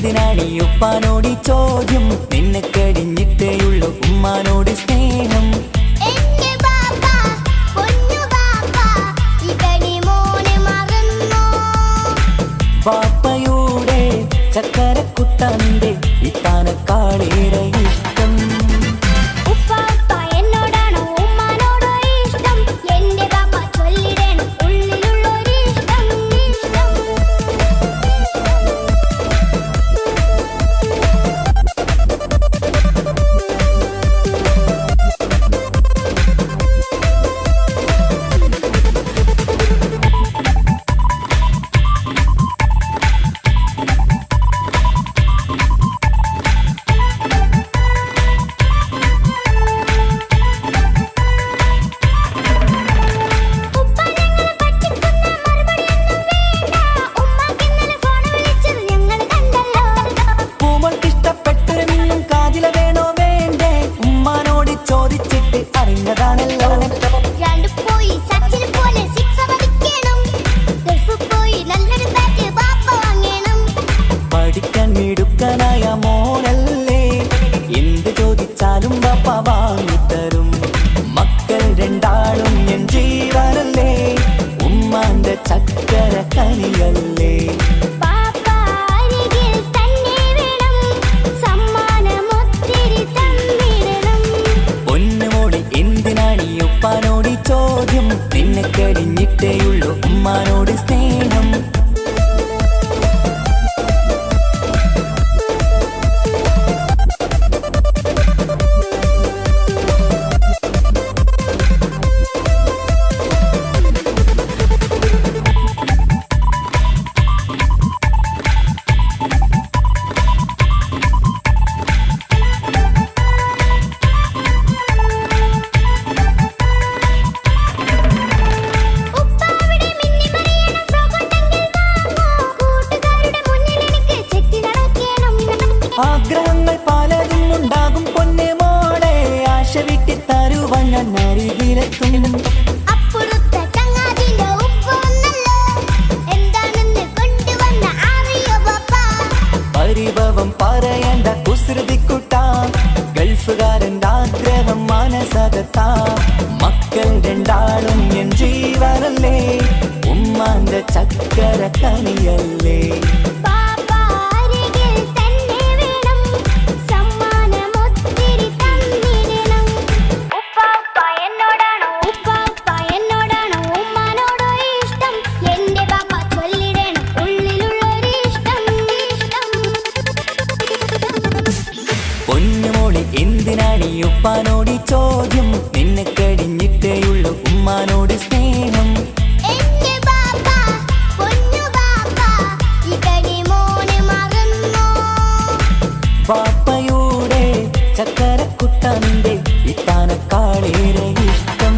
എന്തിനാണീ ഉപ്പാനോടി ചോദ്യം? നിന്നെ കഴിഞ്ഞിട്ടേയുള്ളൂ ഉമ്മാനോട് സ്നേഹം. ബാപ്പയുടെ ചക്കരക്കുട്ടന്റെ ഇത്താനക്കാളേറെ ഇഷ്ടം. പഠിക്കാൻ മിടുക്കനായ മോനല്ലേ, എന്ത് ചോദിച്ചാലും ബാപ്പ വാങ്ങിത്തരും. മക്കൾ രണ്ടാളും എൻ ജീവനല്ലേ, ഉമ്മാന്റെ ചക്കര കനിയല്ലേ. പൊന്നുമോടി എന്തിനാണീ ഉപ്പാനോടി ചോദ്യം? നിന്നെ കഴിഞ്ഞിട്ടേയുള്ളൂ ഉമ്മാനോട് സ്നേഹം. ആഗ്രഹങ്ങൾ പലതും ഉണ്ടാകും പൊന്നെ മോളെ, ആശ വിട്ടി തരുവാൻ ഞാൻ അരികിലെത്തും. പരിഭവം പറയണ്ട കുസൃതിക്കുട്ട, ഗൾഫുകാരൻ്റെ ആഗ്രഹം മനസ്സകത്താ. മക്കൾ രണ്ടാളും എൻ ജീവനല്ലേ, ഉമ്മാന്റെ ചക്കര കനിയല്ലേ. പൊന്നുമോളി എന്തിനാണീ ഉപ്പാനോടി ചോദ്യം? നിന്നെ കഴിഞ്ഞിട്ടേയുള്ളൂ ഉമ്മാനോട് സ്നേഹം. ബാപ്പയുടെ ചക്കരക്കുട്ടന്റെ ഇത്താനക്കാളേറെ ഇഷ്ടം.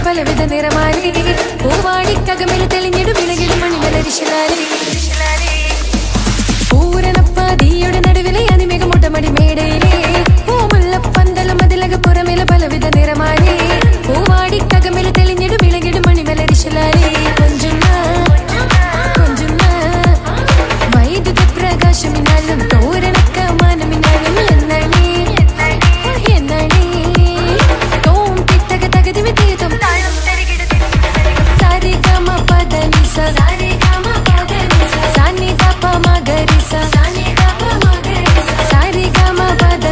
പലവിധ നിറമാലി പൂവാടിക്കകമിൽ തെളിഞ്ഞിടും വിളകിടും മണിമലരിശലാലി. പൂരണപ്പാതിയുടെ നടുവിലെ അനിമേഘമുട്ടമടി മേടയിലെ പൂമുല്ലപ്പന്തലും അതിലക പുറമില പലവിധ നിറമാലി പൂവാടിക്കകമിൽ തെളിഞ്ഞിടും വിളകിടും മണിമലരിശലാലി. കൊഞ്ചുന്ന കൊഞ്ചുന്ന വൈദ്യുത പ്രകാശമിനാലും തോരണക്ക മാനമിനാലും എന്നണി എന്നണി തോം തിത്തക തകതി വിതീതും സാനി ഗ പ മ ഗ രി സ സാനി ഗ പ മ ഗ രി സ സാരി ഗ മ പ ധ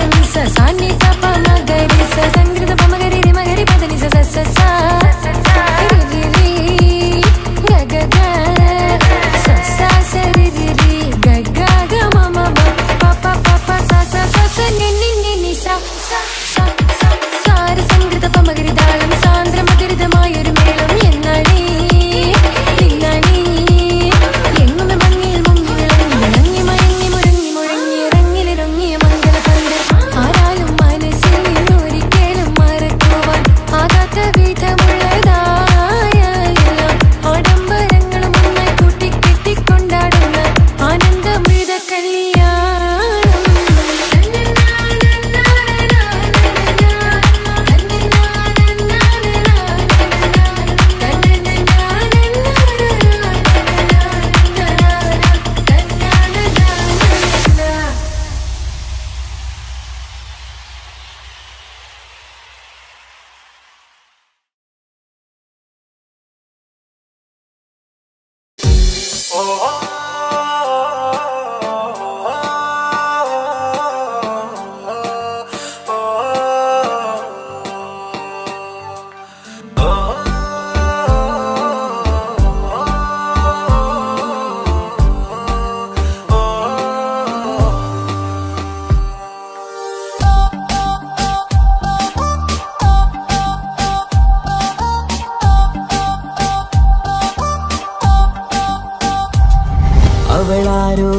അവളാരോ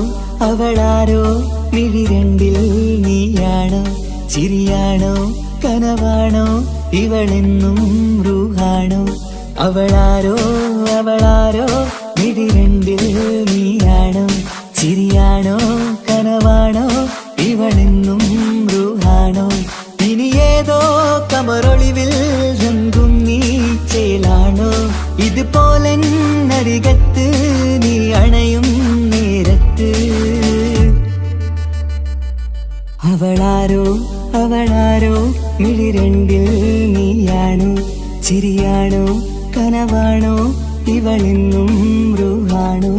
അവളാരോ മിഴിരണ്ടിൽ നീയാണോ ചിരിയാണോ കനവാണോ ഇവളെന്നും റൂഹാണോ അവളാരോ അവളാരോ മിഴിരണ്ടിൽ നീയാണോ ചിരിയാണോ കനവാണോ ഇവളെന്നും റൂഹാണോ ഇനി ഏതോ കമറൊളിവിൽ രംഗും നീ ചേലാണോ ഇതുപോലെ നരികത്ത് നീ അണയും നേരത്ത് അവളാരോ അവളാരോ മിഴിരണ്ടിൽ നീയാണോ ചിരിയാണോ കനവാണോ ഇവളെന്നും റൂഹാണോ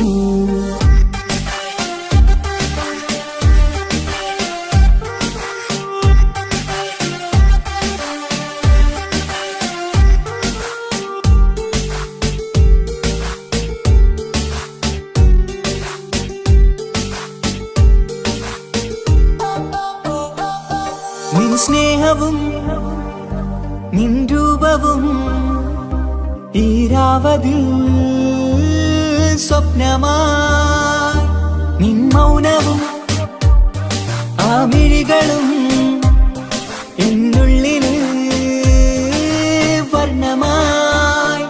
നിൻ സ്നേഹവും നിൻ രൂപവും ഈരാവതിൽ സ്വപ്നമായി നിൻ മൗനവും ആ മിഴികളും എന്നുള്ളില് വർണ്ണമായി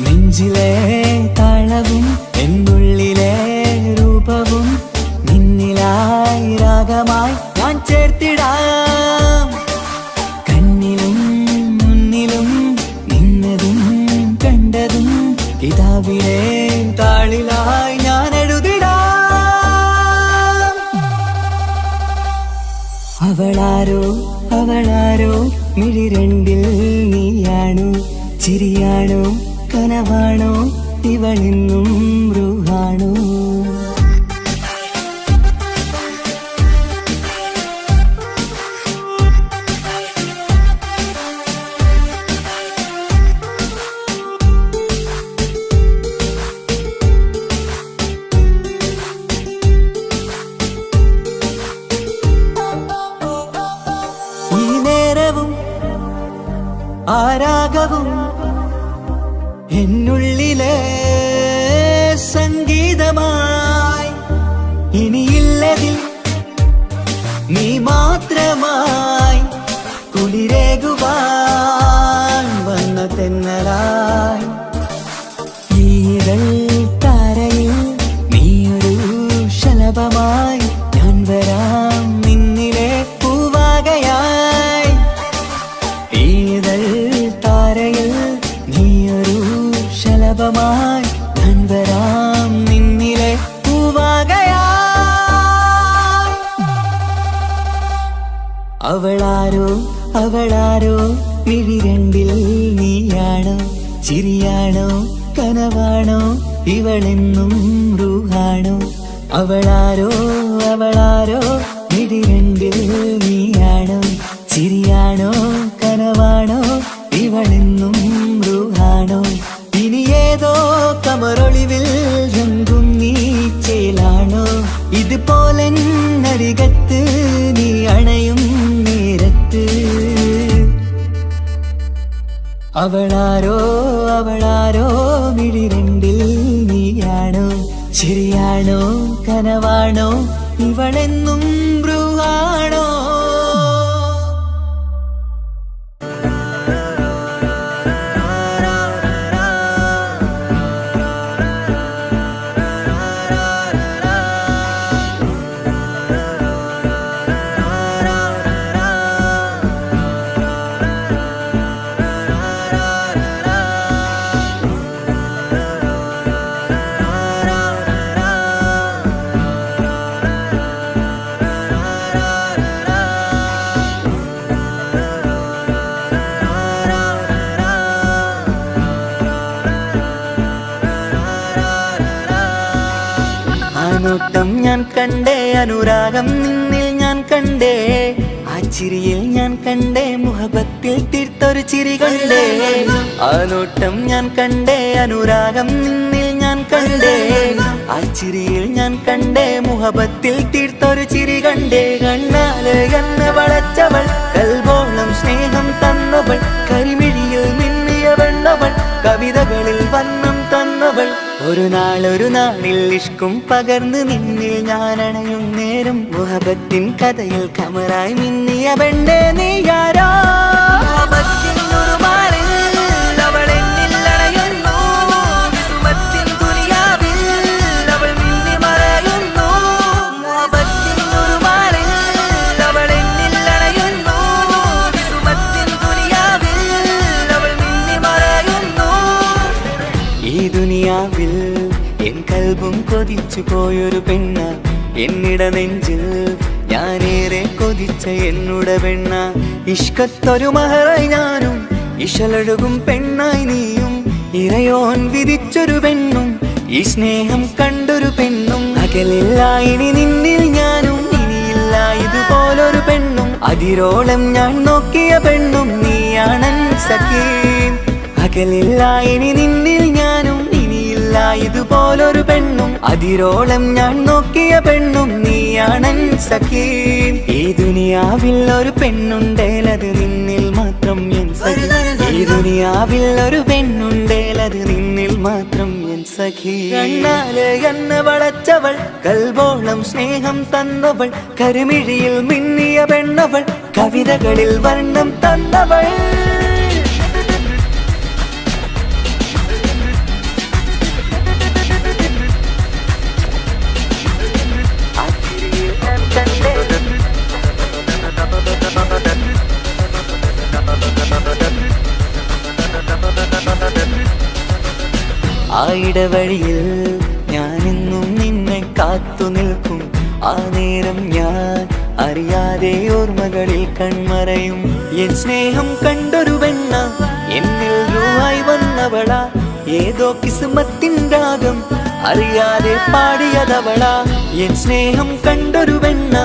നെഞ്ചിലെ താളവും എന്നുള്ളിലെ രൂപവും നിന്നിലായി രാഗമായി ഞാൻ ചേർത്തിടാം കണ്ണിലും മുന്നിലും നിന്നതും കണ്ടതും കിതാബിലെ താളിലായി ഞാൻ എഴുതിടാം അവളാരോ അവളാരോ മിഴിരണ്ടിൽ നീയാണോ ചിരിയാണോ കനവാണോ ഇവളെന്നും റൂഹാണോ ആരാഗവും എന്നുള്ളിലെ സംഗീതമായി ഇനിയില്ലതിൽ നീ മാത്രമായി കുളിരേകുവാൻ വന്ന തെന്നലായി ഈതൾ താരയിൽ നീയൊരു ശലഭമായി ഞാൻ വരാം നിന്നിലെ പൂവാകയായി ഈതൾ താരയിൽ നീയൊരു ശലഭമായി ഞാൻ വരാം നിന്നിലെ പൂവാകയായി അവളാരോ അവളാരോ മിഴിരണ്ടിൽ നീയാണോ ചിരിയാണോ കനവാണോ ഇവളെന്നും റൂഹാണോ അവളാരോ അവളാരോ മിഴിരണ്ടിൽ നീയാണോ ചിരിയാണോ കനവാണോ ഇവളെന്നും റൂഹാണോ ഇനി ഏതോ കമറൊളിവിൽ രംഗും നീ ചേലാണോ ഇതുപോലെ നരികത്ത് നീ അണയും നേരത്ത് അവളാരോ അവളാരോ മിഴിരണ്ടിൽ നീയാണോ ചിരിയാണോ കനവാണോ ഇവളെന്നും റൂഹാണോ നോട്ടം ഞാൻ കണ്ടേ, അനുരാഗം നിന്നിൽ ഞാൻ കണ്ടേ, ആ ചിരിയിൽ ഞാൻ കണ്ടേ, മുഹബത്തിൽ തീർത്തൊരു ചിരി കണ്ടേ. ആ നോട്ടം ഞാൻ കണ്ടേ, അനുരാഗം നിന്നിൽ ഞാൻ കണ്ടേ, ആ ചിരിയിൽ ഞാൻ കണ്ടേ, മുഹബത്തിൽ തീർത്തൊരു ചിരി കണ്ടേ. കണ്ണാല് എന്നെ വളച്ചവൾ, കൽബോളം സ്നേഹം തന്നവൾ, കരിമിഴിയിൽ മിന്നിയ വെണ്ണവൾ, കവിതകളിൽ വർണ്ണം തന്നവൾ. ഒരു നാളിൽ ഇഷ്കും പകർന്ന് നിന്നിൽ ഞാൻ അണയും നേരം, മുഹബത്തിൻ കഥയിൽ കമറായി മിന്നിയ പെണ്ണേ നീയാരോ. ഈ ദുനിയാവിൽ എൻ കൽബും കൊതിച്ചു പോയൊരു പെണ്ണ, എന്നിട നെഞ്ചിൽ ഞാനേറെ കൊതിച്ച എന്നുടെ പെണ്ണ. ഇഷ്കത്തൊരു മഹറായി ഞാനും, ഇശലൊഴുകും പെണ്ണായി നീയും, ഇറയോൻ വിധിച്ചൊരു പെണ്ണും, ഈ സ്നേഹം കണ്ടൊരു പെണ്ണും. അകലില്ല ഇനി നിന്നിൽ ഞാനും, ഇനിയില്ല ഇതുപോലൊരു പെണ്ണും. അതിരോളം ഞാൻ നോക്കിയ പെണ്ണും നീയാണൻ സഖീ. അകലില്ല ഇനി നിന്നിൽ ഞാനും, ഇനിയില്ല ഇതുപോലൊരു പെണ്ണും. അതിരോളം ഞാൻ നോക്കിയ പെണ്ണും നീയാണൻ സഖീ. ഈ ദുനിയാവിൽ ഒരു പെണ്ണുണ്ടേലത് നിന്നിൽ മാത്രം എൻ സഖി. ഈ ദുനിയാവിൽ ഒരു പെണ്ണുണ്ടേലത് നിന്നിൽ മാത്രം എൻ സഖി. കണ്ണാല് എന്നെ വളച്ചവൾ, കൽബോളം സ്നേഹം തന്നവൾ, കരിമിഴിയിൽ മിന്നിയ പെണ്ണവൾ, കവിതകളിൽ വർണ്ണം തന്നവൾ. ആ ഇടവഴിയിൽ ഞാനെന്നും നിന്നെ കാത്തു നിൽക്കും. ആ നേരം ഞാൻ അറിയാതെ ഓർമ്മകളിൽ കൺമറയും. എൻ സ്നേഹം കണ്ടൊരു പെണ്ണ, എന്നിൽ രൂപായി വന്നവളാ, ഏതോ കിസ്മത്തിൻ രാഗം അറിയാതെ പാടിയതവളാ. എൻ സ്നേഹം കണ്ടൊരു പെണ്ണ,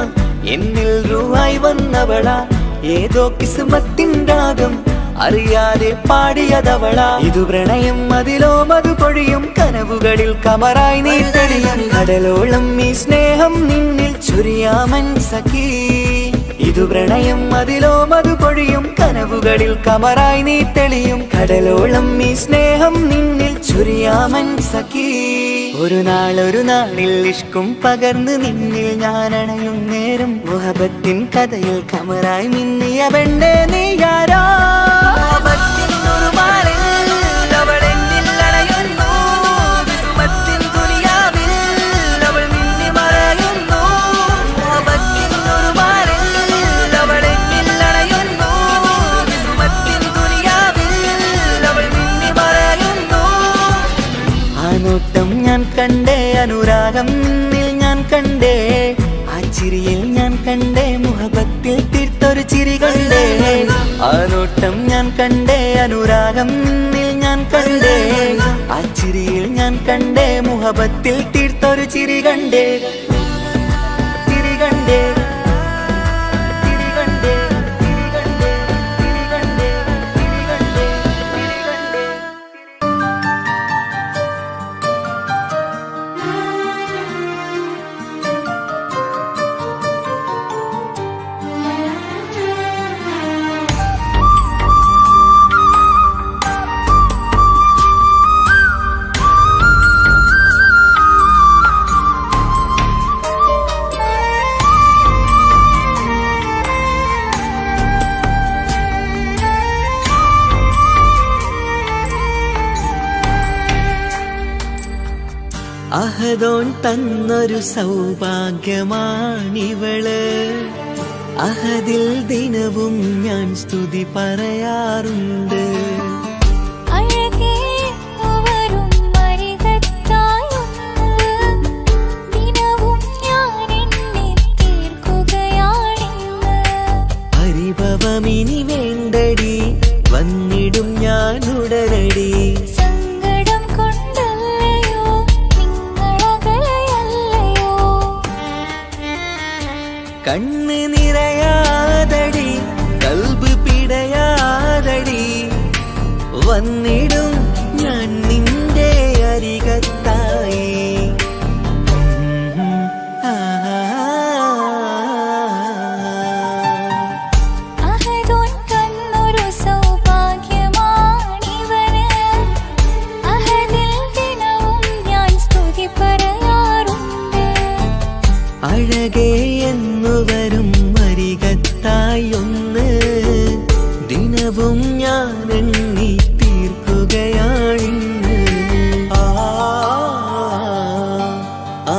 എന്നിൽ രൂപായി വന്നവളാ, ഏതോ കിസ്മത്തിൻ രാഗം അറിയാതെ പാടിയതവളാ. ഇതു പ്രണയം അതിലോ മധു പൊഴിയും, കനവുകളിൽ കമറായി നീ തെളിയും. കടലോളം ഈ സ്നേഹം നിന്നിൽ ചൊരിയാമൻ സഖീ. ഇതു പ്രണയം അതിലോ മധു പൊഴിയും, കനവുകളിൽ കമറായി നീ തെളിയും. കടലോളം ഈ സ്നേഹം നിന്നിൽ ചൊരിയാമൻ സഖീ. ഒരു നാളിൽ ഇഷ്കും പകർന്ന് നിന്നിൽ ഞാൻ അണയും നേരം, മുഹബത്തിൻ കഥയിൽ കമറായി മിന്നിയ പെണ്ണേ നീയാരോ. നോട്ടം ഞാൻ കണ്ടേ, അനുരാഗം നിന്നിൽ ഞാൻ കണ്ടേ, ആ ചിരിയിൽ ഞാൻ കണ്ടേ, മുഹബത്തിൽ തീർത്തൊരു ചിരി കണ്ടേ. ആ നോട്ടം ഞാൻ കണ്ടേ, അനുരാഗം നിന്നിൽ ഞാൻ കണ്ടേ, ആ ചിരിയിൽ ഞാൻ കണ്ടേ, മുഹബത്തിൽ തീർത്തൊരു ചിരി കണ്ടേ. ചിരി കണ്ടേ. അഹദോൻ തന്നൊരു സൗഭാഗ്യമാണിവള്, അഹദിൽ ദിനവും ഞാൻ സ്തുതി പറയാറുണ്ട്. പരിഭവമിനി വേണ്ടടി, വന്നിടും ഞാൻ ഉടനടി. കണ്ണ് നിറയാതടി കൽബ് പിടയാതടി വന്നിടും ഞാൻ നിന്റെ അരികത്തായി അഹദോൻ തന്നൊരു സൗഭാഗ്യമാണിവന് അഹദിൽ ദിനവും ഞാൻ സ്തുതി പറയാറുണ്ട് അഴകേ എന്നു വരും അരികത്തായി ഒന്ന് ദിനവും ഞാൻ എണ്ണി തീർക്കുകയാണിന്ന് ആ ആ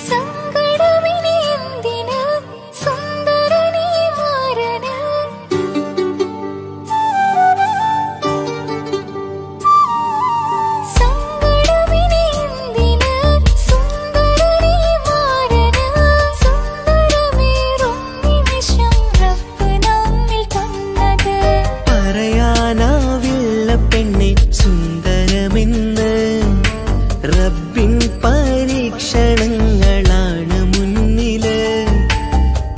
സങ്കടമിനി എന്തിന് സുന്ദരനീ മാരന് സങ്കടമിനി എന്തിന് സുന്ദരനീ മാരന് സുന്ദരമേറും നിമിഷം റബ്ബ് നമ്മിൽ തന്നത് പറയാനാവില്ല പെണ്ണെ സുന്ദരമെന്ന് റബ്ബിൻ പരീക്ഷണങ്ങളാണ് മുന്നില്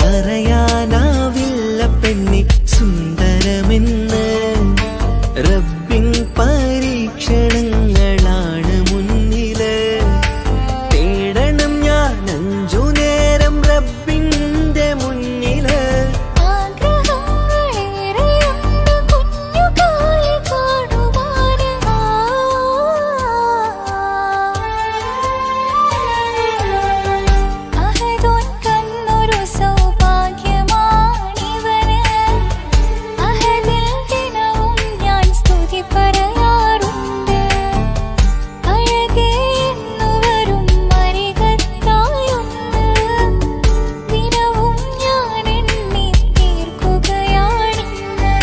പറയാനാവില്ല പെണ്ണെ സുന്ദരമെന്ന് റബ്ബിൻ പരീക്ഷണങ്ങളാണ് മുന്നില് തേടണം ഞാൻ 5 നേരം റബ്ബിന്റെ മുന്നില് ആഗ്രഹങ്ങളേറെയുണ്ട് കുഞ്ഞുകാലി കാണുവാന് അഹദോൻ തന്നൊരു സൗഭാഗ്യമാണിവന് അഹദിൽ ദിനവും ഞാൻ സ്തുതി പറയാറുണ്ട് അഴകേ എന്നു വരും അരികത്തായൊന്ന് ദിനവും ഞാൻ എണ്ണി തീർക്കുകയാണിന്ന്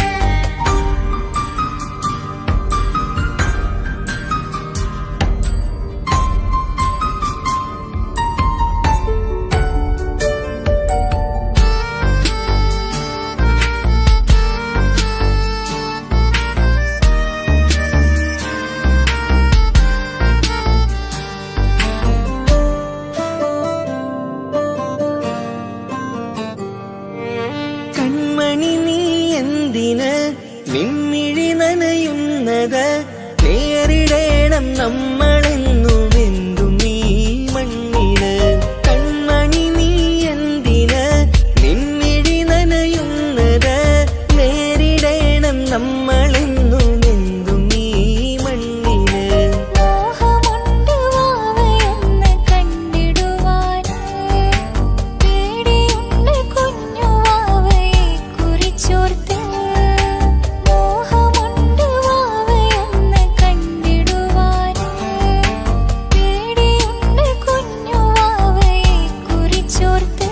കൺമണി നീ എന്തിന് നിന്നിഴി നനയുന്നത് നേരിടേണം നമ്മളെന്നും എന്തും ഈ മണ്ണില് കൺമണി നീ എന്തിന് നിന്നിഴി നനയുന്നത് നേരിടേണം നമ്മളെന്നും എന്തും ഈ മണ്ണില് മോഹമുണ്ട് വാവയൊന്ന് കണ്ടിടുവാന് പേടിയുണ്ട് കുഞ്ഞു വാവയെ കുറിച്ചോർത്ത് മോഹമുണ്ട് വാവയൊന്ന് കണ്ടിടുവാന് പേടിയുണ്ട് കുഞ്ഞു വാവയെ കുറിച്ചോർത്ത്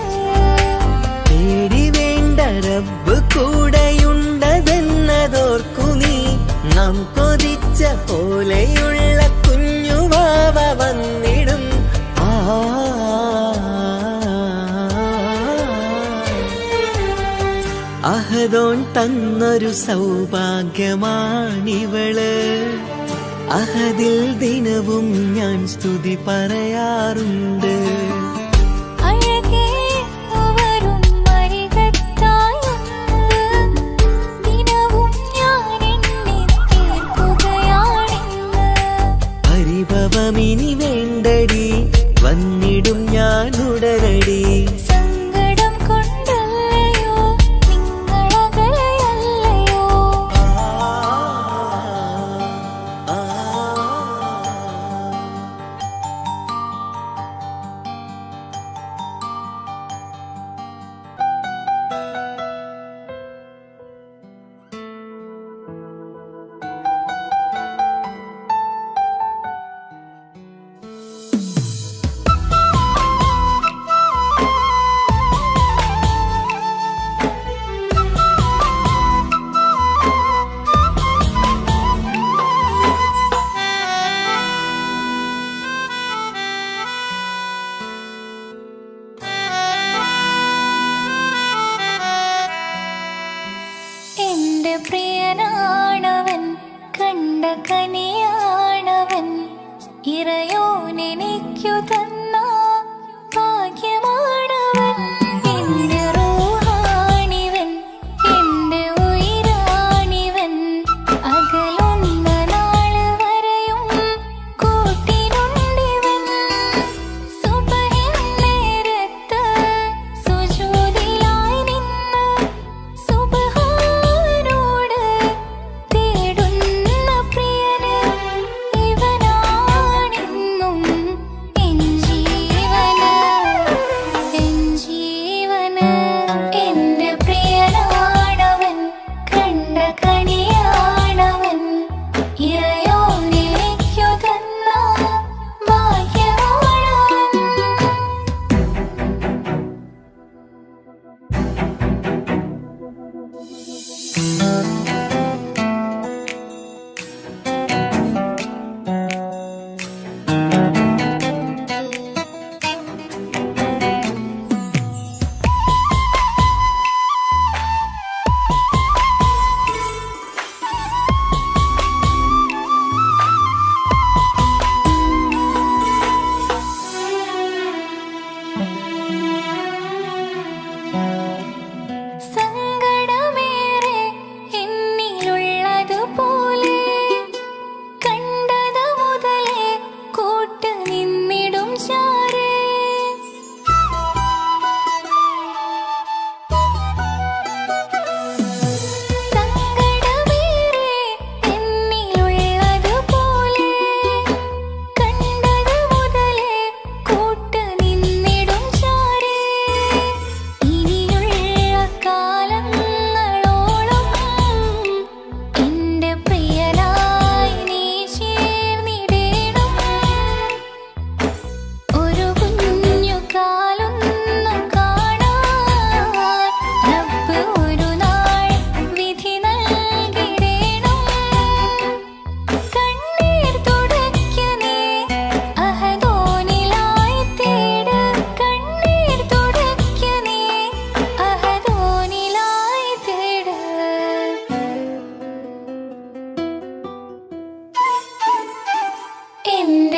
പേടി വേണ്ട റബ്ബ് കൂടെയുണ്ടതെന്നതോർക്കു നീ നാം കൊതിച്ച പോലെയുള്ള കുഞ്ഞുവാവ വന്നിടും ആ അഹദോൻ തന്നൊരു സൗഭാഗ്യമാണിവള് അഹദിൽ ദിനവും ഞാൻ സ്തുതി പറയാറുണ്ട് അഴകേ എന്നു വരും അരികത്തായൊന്ന് ദിനവും ഞാൻ എണ്ണി തീർക്കുകയാണിന്ന് പരിഭവമിനി വേണ്ടടി വന്നിടും ഞാൻ ഉടനടി സങ്കടം കൊണ്ടല്ലയോ നിങ്ങളകലെയല്ലയോ ആ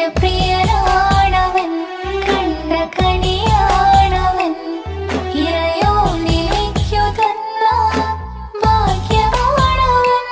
എന്റെ പ്രിയനാണവൻ, കണ്ട കനിയാണവൻ, ഇറയോനിലേക്കു തന്ന ഭാഗ്യമാണവൻ.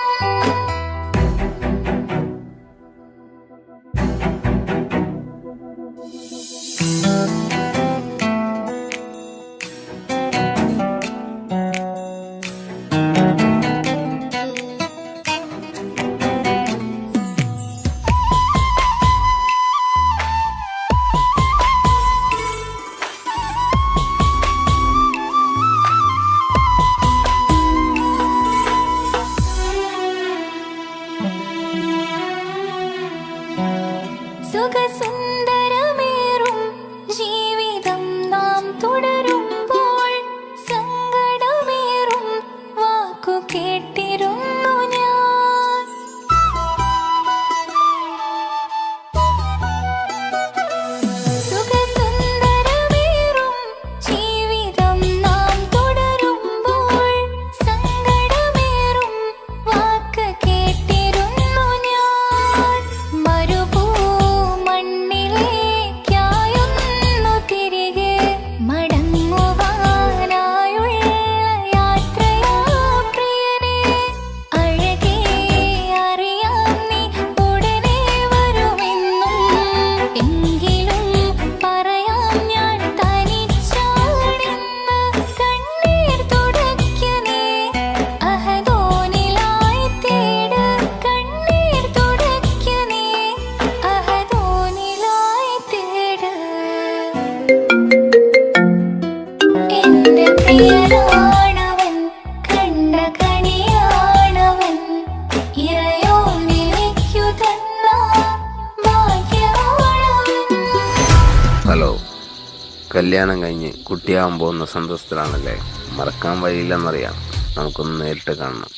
സുഖസുന്ദരമേറും ജീവിതം നാം തുടരുമ്പോൾ സങ്കടമേറും വാക്കു കേട്ടിരുന്നു ഞാൻ. സുഖസുന്ദരമേറും ജീവിതം നാം തുടരുമ്പോൾ സങ്കടമേറും വാക്ക് കേട്ടിരുന്നു ഞാൻ. മരുഭൂമണ്ണിലേക്കായൊന്നു തിരികെ മടങ്ങുവാനായുള്ള യാത്രയാ പ്രിയനേ. അഴകേ അറിയാം നീ ഉടനെ വരുമെന്നും, എങ്കിലും പറയാം ഞാൻ തനിച്ചാണെന്ന്. കണ്ണീർ തുടയ്ക്ക നീ അഹദോനിലായി തേട്, കണ്ണീർ തുടയ്ക്ക നീ അഹദോനിലായി തേട്. എന്റെ പ്രിയനാണവൻ, കണ്ട കനിയാണവൻ, ഇറയോനിലേക്കു തന്ന ഭാഗ്യമാണവൻ. ഹലോ, കല്യാണം കഴിഞ്ഞ് കുട്ടിയാവാൻ പോകുന്ന സന്തോഷത്തിലാണല്ലേ? മറക്കാൻ വഴിയില്ലെന്നറിയാം. നമുക്കൊന്ന് നേരിട്ട് കാണണം.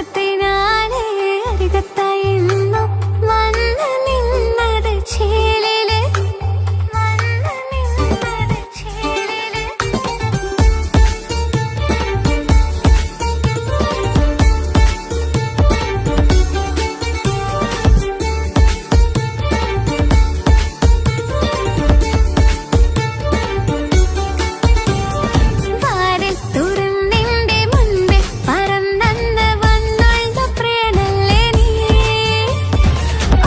മോഹത്തിനാലെ അരികത്തായി എന്നും വന്ന് നിന്നത് ചേലില് വന്ന് നിന്നത് ചേലില് വാരൽ തുറന്നിന്റെ മുൻപേ പറന്നന്ന് വന്നുള്ള പ്രിയനല്ലേ നീ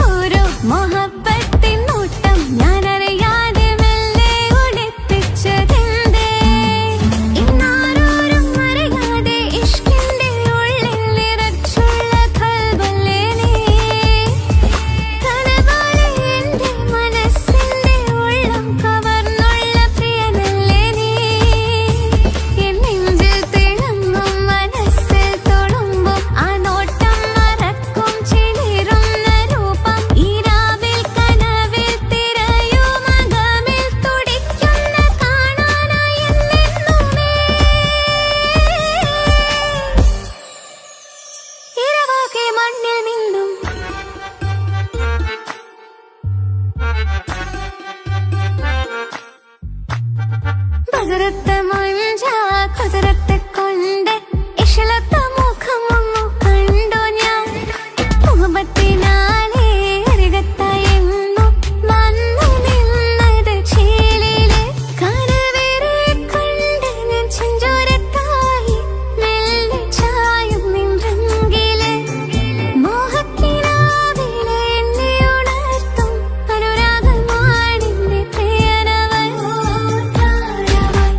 ഓരോ മോഹബത്തിൻ നോട്ടം ഞാനറിയാതെ മെല്ലെ ഒളിപ്പിച്ചതെന്തേ ഇന്നാരോരും അറിയാതെ ഇഷ്കിന്റെ ഉള്ളിൽ നിറച്ചുള്ള കൽബല്ലേ നീ കനപോലെ എന്റെ മനസ്സിന്റെ ഉള്ളം കവർന്നുള്ള പ്രിയനല്ലേ നീ എൻ നെഞ്ചിൽ തിളങ്ങും മനസ്സിൽ തൊടുമ്പം ആ നോട്ടം മറക്കും ചിലിരുന്ന രൂപം ഈരാവിൽ കനവിൽ തിരയും അകമിൽ തുടിക്കുന്ന കാണാനായി എന്നെന്നുമേ ഇരവാകെ മണ്ണിൽ നിന്നും ബദറത്ത മഞ്ച കുതിരത്തെ കൊണ്ട് ഇഷലത്ത മുഖമൊന്നു കണ്ടു ഞാൻ മുഹബത്തിനാലെ അരികത്തായി എന്നും വന്നു നിന്നത് ചേലില് കനവേറെ കണ്ട് ഞാൻ ചെഞ്ചോരത്തായി മെല്ലെ ചായും നിൻറെങ്കില് മോഹക്കിനാവിലെ എന്നെ ഉണർത്തും അനുരാഗമാണെന്റെ പ്രിയനവൻ താരമായി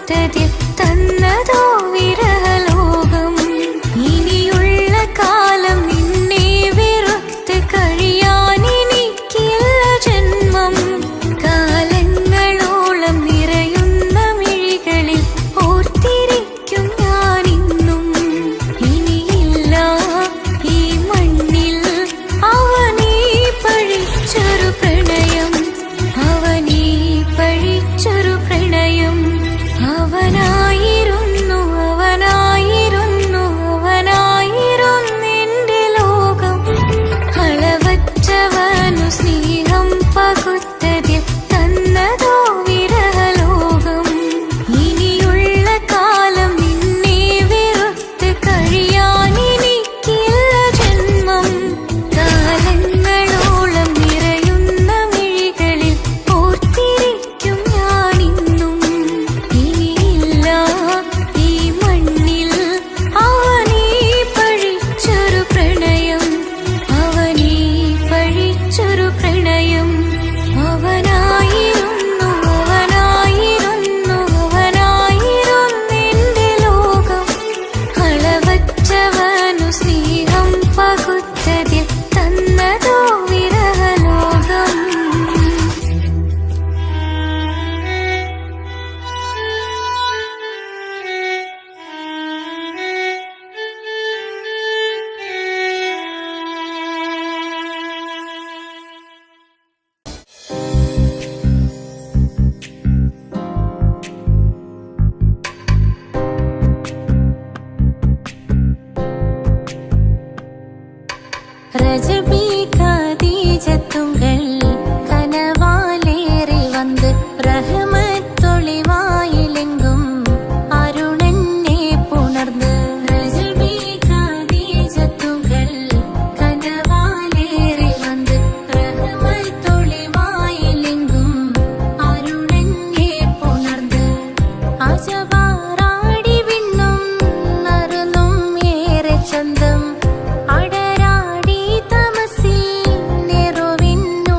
പകുത്തതിൽ തന്നതോ വിരഹലോകം. ഇനിയുള്ള കാലം നിന്നെ വെറുത്ത് കഴിയാൻ എനിക്കില്ല ജന്മം. കാലങ്ങളോളം നിറയുന്ന മിഴികളിൽ ഓർത്തിരിക്കും ഞാനിന്നും. ഇനിയില്ല ഈ മണ്ണിൽ അവനീ പഴിച്ചൊരു പ്രണയം, അവനീ പഴിച്ചൊരു പ്രണയം. അവനായിരുന്നു അവനായിരുന്നു അവനായിരുന്നെന്റെ ലോകം. അളവറ്റവനു സ്നേഹം പകുത്തതിൽ തന്നതോ വിരഹലോകം. ഇനിയുള്ള കാലം നിന്നെ വെറുത്ത് കഴിയാൻ എനിക്കില്ല ജന്മം. കാലങ്ങളോളം നിറയുന്ന മിഴികളിൽ ഓർത്തിരിക്കും ഞാനിന്നും. ഇനിയില്ല ഈ മണ്ണിൽ അവനീ പഴിച്ചൊരു പ്രണയം, അവനീ പഴിച്ചൊരു പ്രണയം. അവനായിരുന്നു അവനായിരുന്നു അവനായിരുന്നെന്റെ ലോകം. അളവറ്റവനു സ്നേഹം പകുത്തതിൽ തന്നതോ വിരഹലോകം. ரஜபி கதீஜத்துங்கள் கனவாலேறி வந்து ரஹமத்தொளிவாயிலெங்கும் அருணன்னே புணர்ந்து. ரஜபி கதீஜத்துங்கள் கனவாலேறி வந்து ரஹமத்தொளிவாயிலெங்கும் அருணன்னே புணர்ந்து. അജവാറാടി വിണ്ണും നറുന്നും ഏറെ ചന്തം. അടരാടി തമസിൽ നെറുവിന്നു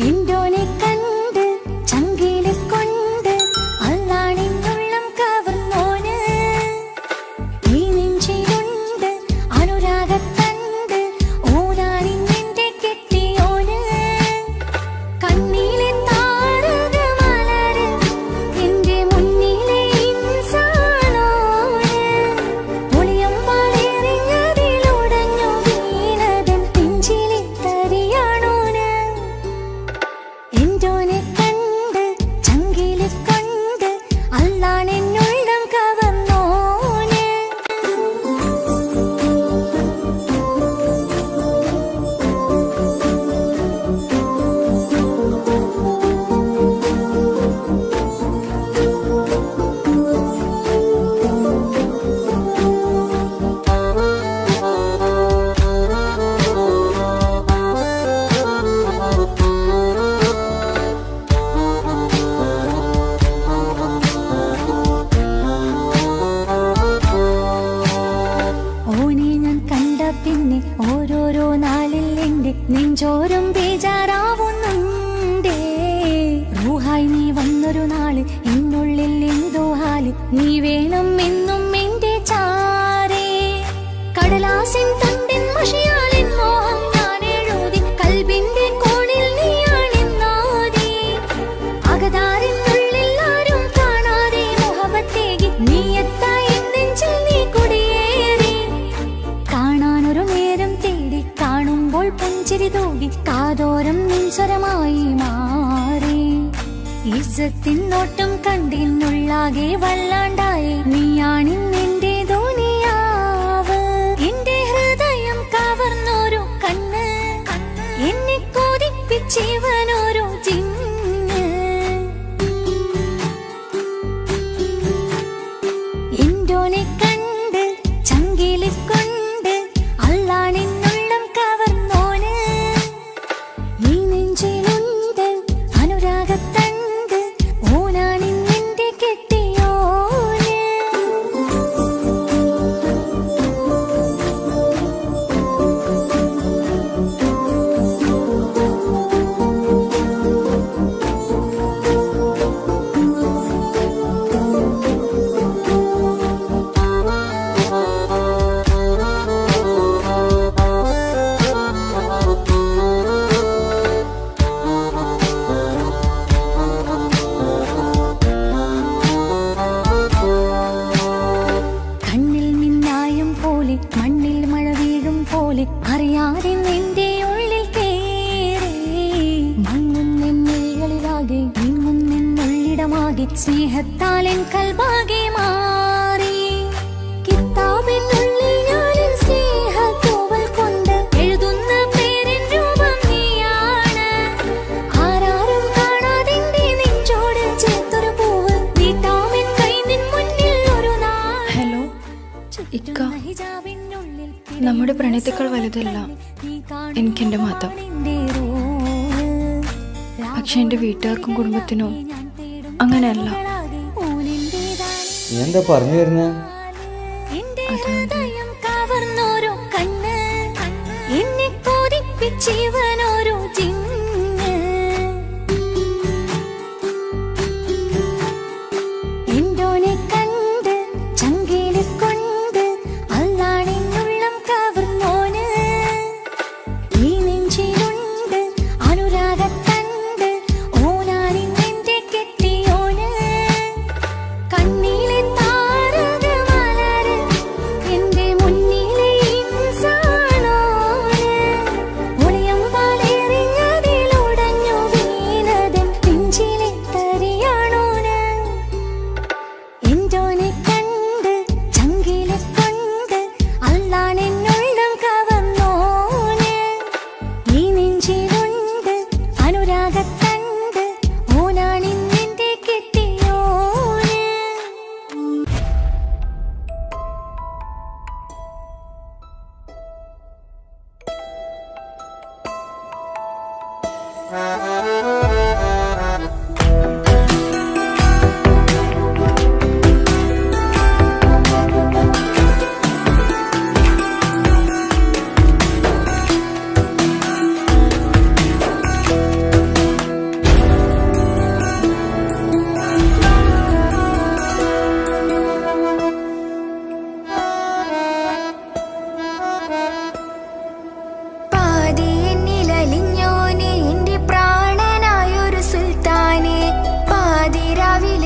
എന്തോനെ കണ്ട് ചങ്കിലെ കൊണ്ട് അല്ലാണിന്നുള്ളം കവർന്നോന് ഈ നെഞ്ചിലുണ്ട് അനുരാഗത്തണ്ട് ഓനാണിന്നെന്റെ കെട്ടിയോന് കണ്ണിലെ താരകമലര് എന്റെ മുന്നിലെ ഇൻസാണോന് ഒളിയമ്പാലെറിഞ്ഞതിലുടഞ്ഞു വീണതൻ നെഞ്ചിലെ തരിയാണോന് എന്തോനെ കണ്ട് ചങ്കിലെ കൊണ്ട് അല്ലാണെന്നുള്ളം കവർന്നോന് ഓനെ ഞാൻ കണ്ട പിന്നെ ഓരോരോ നാളിൽ എന്റെ നെഞ്ചോരം ബേജാറാവുന്നുണ്ടേ റൂഹായി നീ വന്നൊരു നാള് എന്നുള്ളിൽ എന്തോ ഹാല് നീ വേണം എന്നും എന്റെ ചാരേ കടലാസിൻ തണ്ടിൻ മഷിയാലിൻ മോഹം ഞാൻ എഴുതി കൽബിന്റെ കോണിൽ നീയാണെന്നാതി അകതാരിനുള്ളിൽ ആരും കാണാതെ മുഹബത്തേകി നീ എത്തായി നെഞ്ചിൽ നീ കുടിയേറി കാണാനൊരു നേരം തേടി കാണുമ്പോൾ പുഞ്ചിരി തൂകി കാതോരം നിൻസ്വരമായി മാറി ഇസ്സത്തിൻ നോട്ടം കണ്ടിന്നുള്ളാകെ വല്ലാണ്ടായി നീയാണിന്നെന്റെ ദുനിയാവ് എന്റെ ഹൃദയം കവർന്നൊരു കണ്ണ് എന്നെ കൊതിപ്പിച്ചിവനൊരു ജിന്ന് എന്തോനെ കണ്ട് ചങ്കിലെ കൊണ്ട് അല്ലാണെന്നുള്ളം കവർന്നോന് ഈ നെഞ്ചിലുണ്ട് അനുരാഗത്തണ്ട് ഓനാണിന്നെന്റെ കെട്ടിയോന് കണ്ണിൽ മിന്നായം പോലെ മണ്ണിൽ മഴ വീഴും പോലെ അറിയാതെ നിന്റെ ഉള്ളിൽ കേറി മങ്ങുന്നെന്നിഴകളിലാകെ നീങ്ങുന്നെന്നുള്ളിടമാകെ സ്നേഹത്താൽ എൻ കൽബാകെ മാറി കിതാബിനുള്ളിൽ ഞാനെൻ സ്നേഹത്തൂവൽ കൊണ്ട് എഴുതുന്ന പേരിൻ രൂപം നീയാണ് ആരാരും കാണാതെന്റെ നെഞ്ചോട് ചേർത്തൊരു പൂവ് നീട്ടാമെൻ കൈ നിൻ മുന്നിൽ ഒരു നാൾ ഹലോ ഇക്ക, നമ്മുടെ പ്രണയത്തേക്കാൾ വലുതല്ല എനിക്കെന്റെ മതം. പക്ഷെ എന്റെ വീട്ടുകാർക്കും കുടുംബത്തിനും അങ്ങനെയല്ല. നീ എന്താ പറഞ്ഞു വരുന്നേ? ഹൃദയം കവർന്നോരോ കണ്ണ് എന്നെ കൊതിപ്പിച്ചിവനോരോ ജിന്ന് എന്തോനെ കണ്ട് ചങ്കിലെ കൊണ്ട് അല്ലാണെന്നുള്ളം കവർന്നോന് ഈ നെഞ്ചിലുണ്ട് അനുരാഗത്തണ്ട് ഓനാണിന്നെന്റെ കെട്ടിയോന് കണ്ണിലെ താരകമലര് എന്റെ മുന്നിലെ ഇൻസാണോന് ഒളിയമ്പാലെ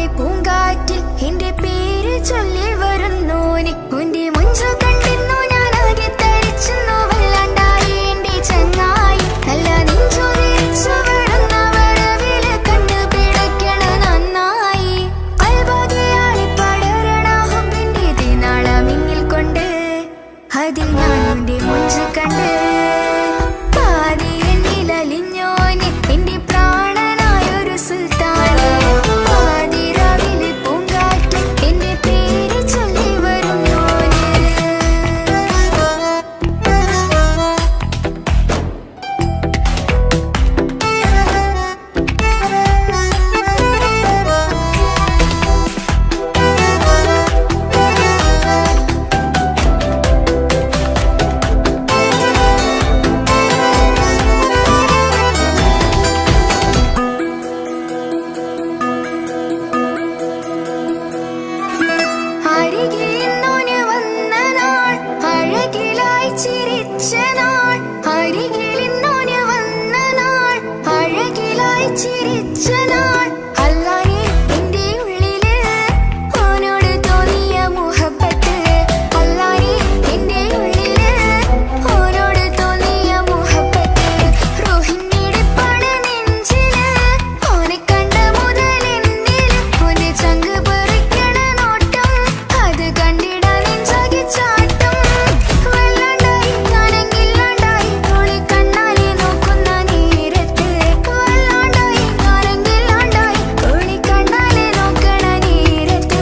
രാവിലെ പൂങ്കാറ്റിൽ എന്റെ പേര് ചൊല്ലി വരുന്നോനെ ഉന്റെ മുഞ്ചു കണ്ടിരുന്നു ഞാൻ ആകെ തരിച്ചെന്നു വല്ലാണ്ടായി എന്റെ ചങ്ങായി നല്ല നെഞ്ചു വിരിച്ചു വരുന്ന വരവില് കണ്ടു പിടിക്കണ നന്നായി അൽബാദിയാളി പടരണ ഹുബിന്റെ ദിനാളമിങ്ങിൽ കൊണ്ട് അതിൽ ഞാൻ ഉന്റെ മുഞ്ചു കണ്ട് പാതി എന്നിലലിഞ്ഞോനെ എന്റെ പ്രാണനായൊരു സുൽത്താനെ പാതി രാവിലെ പൂങ്കാറ്റിൽ എന്റെ പേര് ചൊല്ലി വരുന്നോനെ അരികിലിന്നോന് വന്ന നാൾ അഴകിലായി ചിരിച്ച നാൾ അരികിലിന്നോന് വന്ന നാൾ അഴകിലായി ചിരിച്ച നാൾ അല്ലാനെ എന്റെ ഉള്ളില് ഓനോട് തോന്നിയ മുഹബത്ത് അല്ലാനെ എന്റെ ഉള്ളില് ഓനോട് തോന്നിയ മുഹബത്ത് റോഹിണിടിപ്പാണ് നെഞ്ചില് ഓനെ കണ്ട മുതൽ എന്നില് ഓനെ ചങ്ക് പറിക്കണ നോട്ടം അത് കണ്ടിടാൻ നെഞ്ചാകെ ചാട്ടം വല്ലാണ്ടായി ഞാനെങ്കില്ലാണ്ടായി ഓളെ കണ്ണാലെ നോക്കുന്ന നേരത്ത് വല്ലാണ്ടായി ഞാനെങ്കില്ലാണ്ടായി ഓളെ കണ്ണാലെ നോക്കണ നേരത്ത്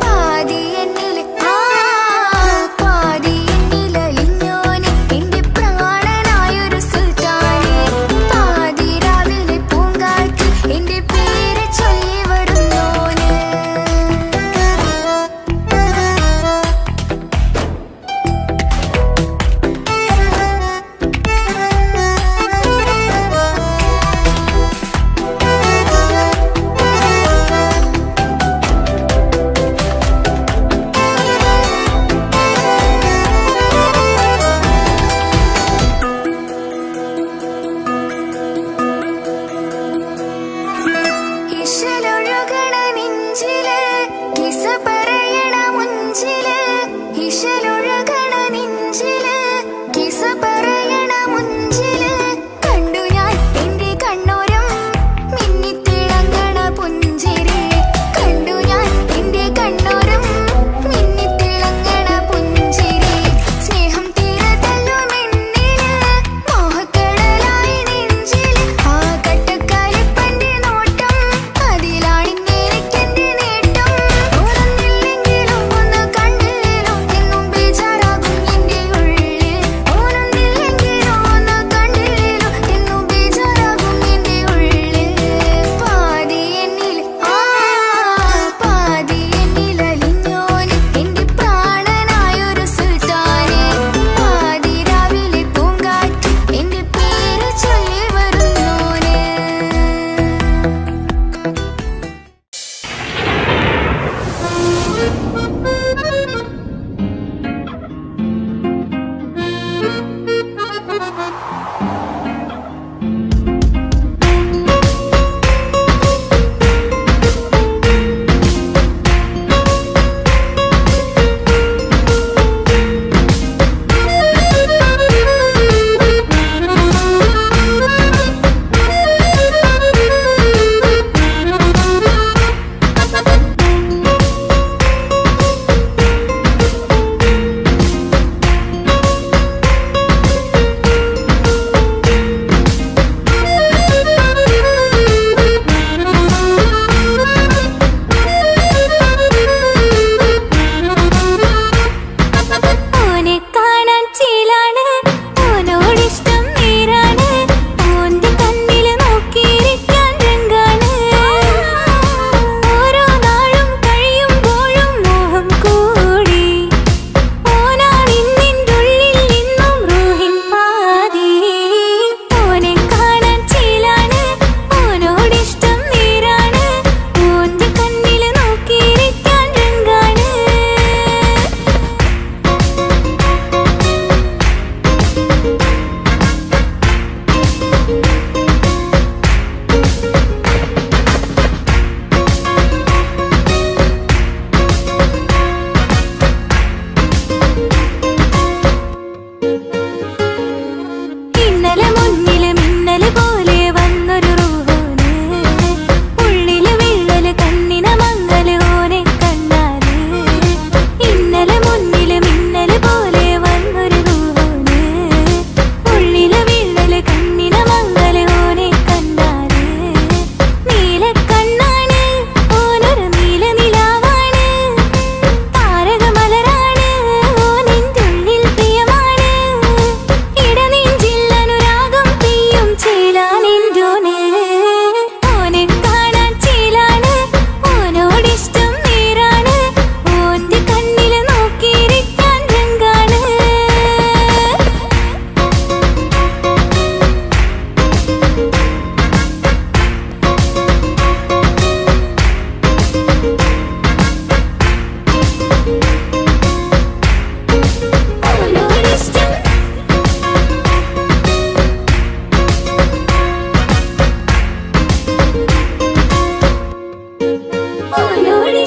പാതി എന്നില് പാതി എന്നിലലിഞ്ഞോനെ എന്റെ പ്രാണനായൊരു സുൽത്താനെ പാതി രാവിലെ പൂങ്കാറ്റിൽ എന്റെ പേര് ചൊല്ലി വരുന്നോനെ ഇശലൊഴുകണ നെഞ്ചില് കിസ പറയണ മുഞ്ചില് ഇശലൊഴുകണ നെഞ്ചില് കിസ പറയണ മുഞ്ചില് കണ്ടു ഞാൻ എന്റെ കണ്ണോരം മിന്നിത്തിളങ്ങണ പുഞ്ചിരി കണ്ടു ഞാൻ എന്റെ കണ്ണോരം മിന്നിത്തിളങ്ങണ പുഞ്ചിരി സ്നേഹം തീരതല്ലുമെന്നില് മോഹക്കടലായി നെഞ്ചില് ആ കട്ടക്കാലിപ്പന്റെ നോട്ടം അതിലാണിന്നെനിക്കെന്റെ നേട്ടം ഓർന്നില്ലെങ്കിലും ഒന്ന് കണ്ടില്ലേലും എന്നും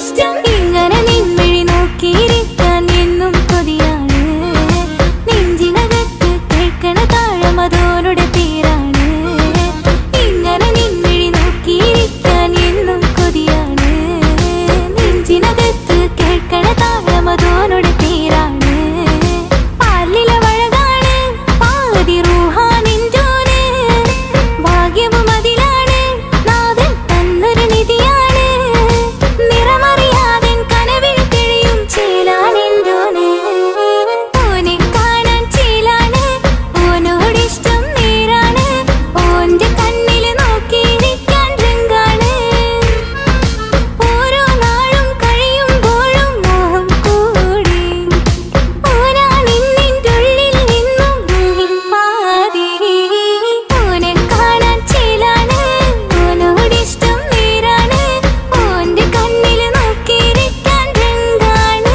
ഓനോടിഷ്ടം ഇങ്ങനെ നിൻമിഴി നോക്കിയിരിക്കാൻ എന്നും കൊതിയാണ് നെഞ്ചിനകത്ത് കേൾക്കണ താഴം അതോനുടെ പേരാണ് ഇങ്ങനെ നിൻമിഴി നോക്കിയിരിക്കാൻ എന്നും കൊതിയാണ് നെഞ്ചിനകത്ത് കേൾക്കണ താഴം അതോനുടെ പേരാണ് പാലില വഴകാണ് പാതി റൂഹാനിൻറ്റോന് ഭാഗ്യവും അതിലാണ് നാഥൻ തന്നൊരു നിധിയാണ് നിറമറിയാതെ കനവിൽ തെളിയും ചേലാനിൻറ്റോന് ഓനെ കാണാൻ ചേലാണ് ഓനോടിഷ്ടം നേരാണ് ഓന്റെ കണ്ണില് നോക്കിയിരിക്കാൻ രംഗാണ് ഓരോ നാളും കഴിയുമ്പോഴും മോഹം കൂടി ഓനാ നിന്നിൻ്റെ ഉള്ളിൽ നിന്നും റൂഹിൻ പാതി ഓനെ കാണാൻ ചേലാണ് ഓനോടിഷ്ടം നേരാണ് ഓന്റെ കണ്ണില് നോക്കിയിരിക്കാൻ രംഗാണ്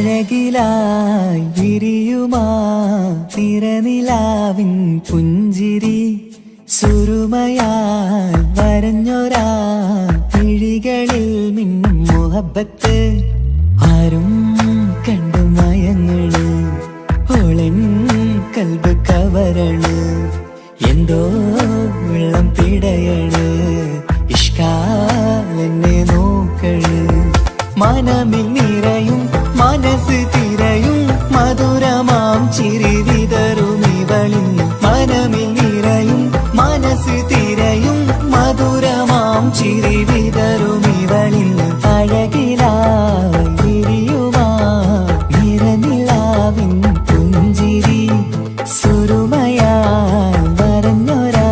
അഴകിലായി വിരിയുമാ തിരനിലാവിൻ പുഞ്ചിരി സുരുമയാൽ വരഞ്ഞൊരാ കിഴികളിൽ മിന്നും മുഹബത്ത് ആരും കണ്ടു മയങ്ങള് ഓളൻ കൽബ് കവരണ് എന്തോ വെള്ളം പിടയണ് ഇഷ്കാലെന്നെ നോക്കള് മനമിൽ നിറയും മനസ്സ് തിരയും മധുരമാം ചിരി വിതറും ഇവളിൻ മനമിൽ നിറയും മനസ്സ് തിരയും മധുരമാം ചിരി വിതറും ഇവളിൻ അഴകിലായി വിരിയുമാ നിറനിലാവിൻ പുഞ്ചിരി സുരുമയാൽ വരഞ്ഞൊരാ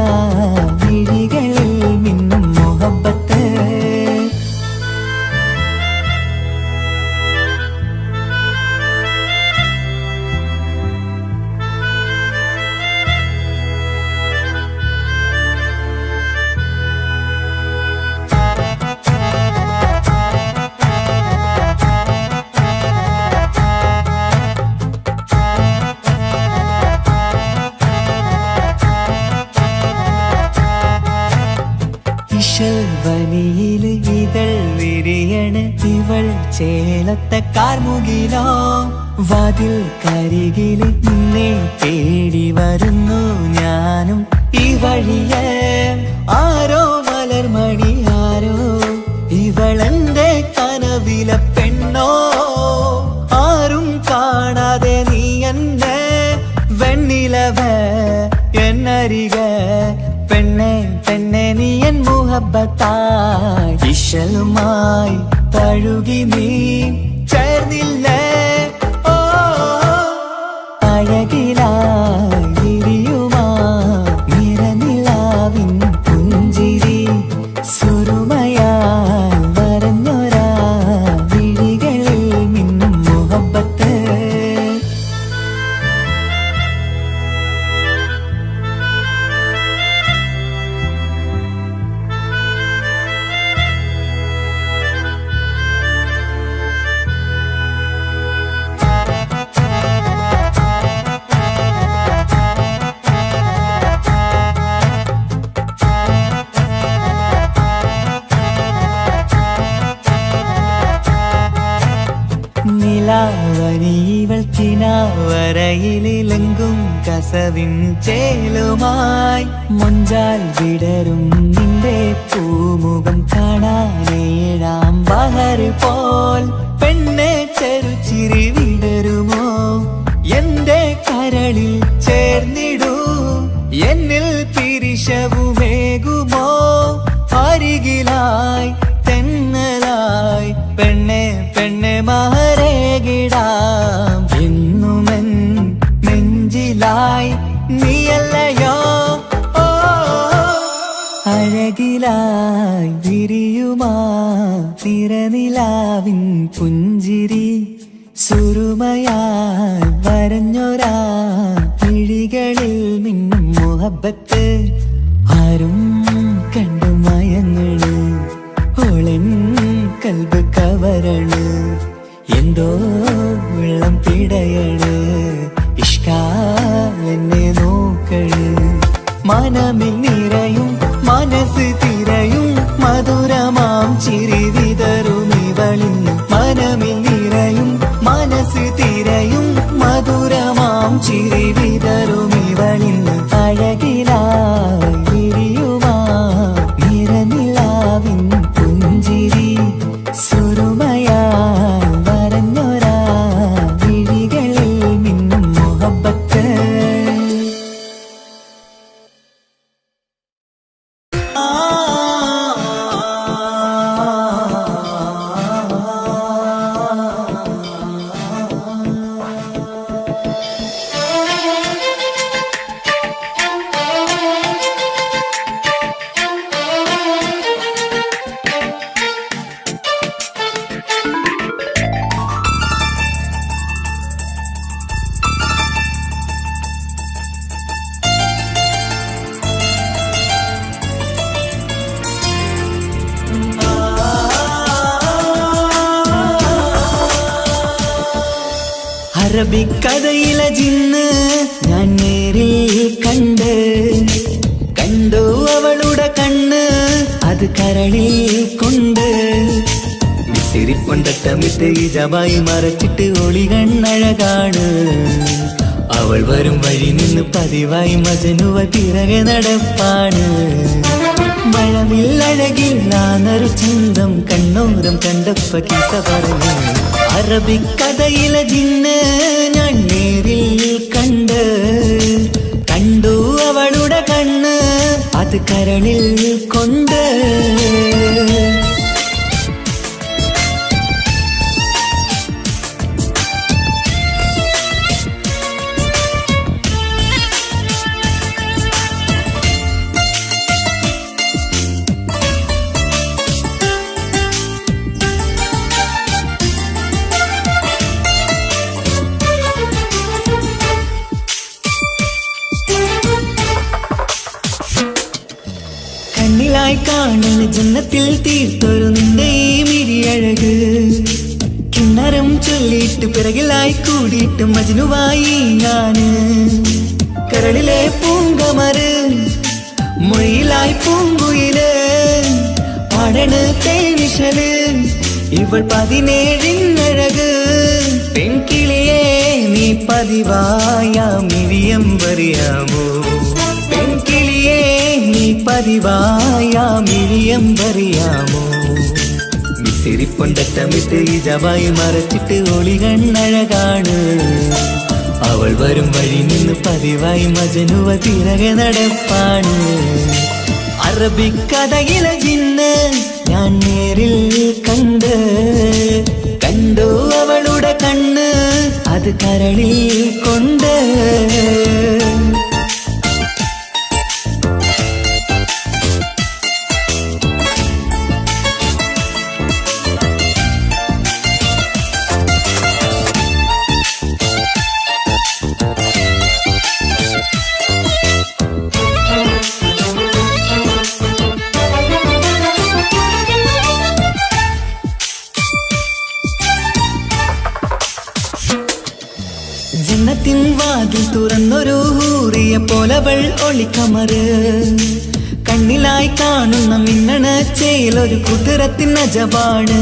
വിഴികളിൽ മിന്നും മുഹബത്ത് വനിയില് ഇതൾ വിരിയണ് ഇവൾ ചേലത്തെ കാർമുകിലോ വാതിൽ കരികില് നിന്നെ തേടി വരുന്നു ഞാനും ഈ വഴിയെ ആരോ മലർമണി ആരോ ഇവളെന്റെ കനവിലെ പെണ്ണോ ആരും കാണാതെ നീ എന്നെ വെണ്ണിലവ എന്നരിക പെണ്ണെ പെണ്ണെ നീ എൻ മുഹബത്തായി ഇശലുമായി തഴുകി നീ ചേർന്നില്ലേ ഓ അഴകിലായി വിരിയുമാ നിറനിലാവിൻ പുഞ്ചിരി സുരുമയാൽ വരഞ്ഞൊരാ വിഴികളിൽ മിന്നും മുഹബത്ത് നിലാവനിവൾ കിനാവരയിലെങ്കും കസവിൻ ചേലുമായി മുഞ്ചാൽ വിടരും നിന്റെ പൂമുഖം കാണാനേഴാം ബഹർ പോൽ പെണ്ണെ ചെറുചിരി വിടരുമോ എന്റെ കരളിൽ ചേർന്നിടൂ എന്നിൽ പിരിശവുമേകുമോ അരികിലായി വിരിയുമാ തിരനിലാവിൻ പുഞ്ചിരി സുരുമയാൽ വരഞ്ഞൊരാ കിഴികളിൽ മിന്നും മുഹബത്ത് ആരും കണ്ടു മയങ്ങള് ഓളൻ കൽബ് കവരണ് എന്തോ വെള്ളം പിടയണ് ഇഷ്കാലെന്നെ നോക്കള് മനമിൽ നിറയും മനസ്സ് തിരയും മധുരമാം ചിരി വിതറും ഇവളിന്ന് മനമിൽ നിറയും മനസ്സ് തിരയും മധുരമാം ചിരി വിതറും ഇവളിന്ന് അഴകിലായി വിരിയുമാ നിറനിലാവിൻ പുഞ്ചിരി സുരുമയാൽ വരഞ്ഞൊരാ വിഴികളിൽ മിന്നും മുഹബത്ത് അറബിക്കഥയിലെ ജിന്ന് ഞാൻ നേരിൽ കണ്ടു അവളുടെ കണ്ണ് അത് കരളിൽ കൊണ്ട് വിസിരിപ്പൊണ്ടട്ടമിട്ട് ഇജമായി മറച്ചിട്ട് ഒളി കണ്ണഴകാണ് അവൾ വരും വഴി നിന്ന് പതിവായി മജനുവ പിറകെ നടപ്പാണ് മഴവില്ലഴകില്ലാന്നൊരു ചന്തം കണ്ണോരം കണ്ടപ്പ കീസ പറഞ്ഞു അറബിക്കഥയിലെ ജിന്ന് ഞാൻ നേരിൽ കണ്ടു അവളുടെ കണ്ണ് അത് കരളിൽ കൊണ്ട് കണ്ണിലായി കാണുന്ന ജന്നത്തിൽ തീർത്തൊരു നിന്റെ ഈ മിഴിയഴക് കിണ്ണരം ചൊല്ലിയിട്ട് പിറകിലായി കൂടിയിട്ട് മജ്നുവായി ഞാന് കരളിലെ പൂങ്കമര് മൊഴിയിലായി പൂങ്കുയില് പാടണ് തേനിശല് ഇവൾ 17 പെൺകിളിയെ നീ പതിവായാം മിഴിയം പറയാമോ പെൺകിളിയെ നീ പതിവായാം മിഴിയം പറയാമോ വിസിരിപ്പൊണ്ടട്ടമിട്ട് ഇജവായി മറച്ചിട്ട് ഒളി കണ്ണഴകാണ് അവൾ വരും വഴി നിന്ന് പതിവായി മജനുവ തിരകെ നടപ്പാണ് അറബിക്കഥയിലെ ജിന്ന് ഞാൻ നേരിൽ കണ്ടു അവളുടെ കണ്ണ് അത് കരളിൽ കൊണ്ട് ജന്നത്തിൻ വാതിൽ തുറന്നൊരു ഹൂറിയ പോലവൾ ഒളിക്കമറ് കണ്ണിലായി കാണുന്ന മിന്നണ ചേലൊരു കുതിരത്തിൻ അജപാണ്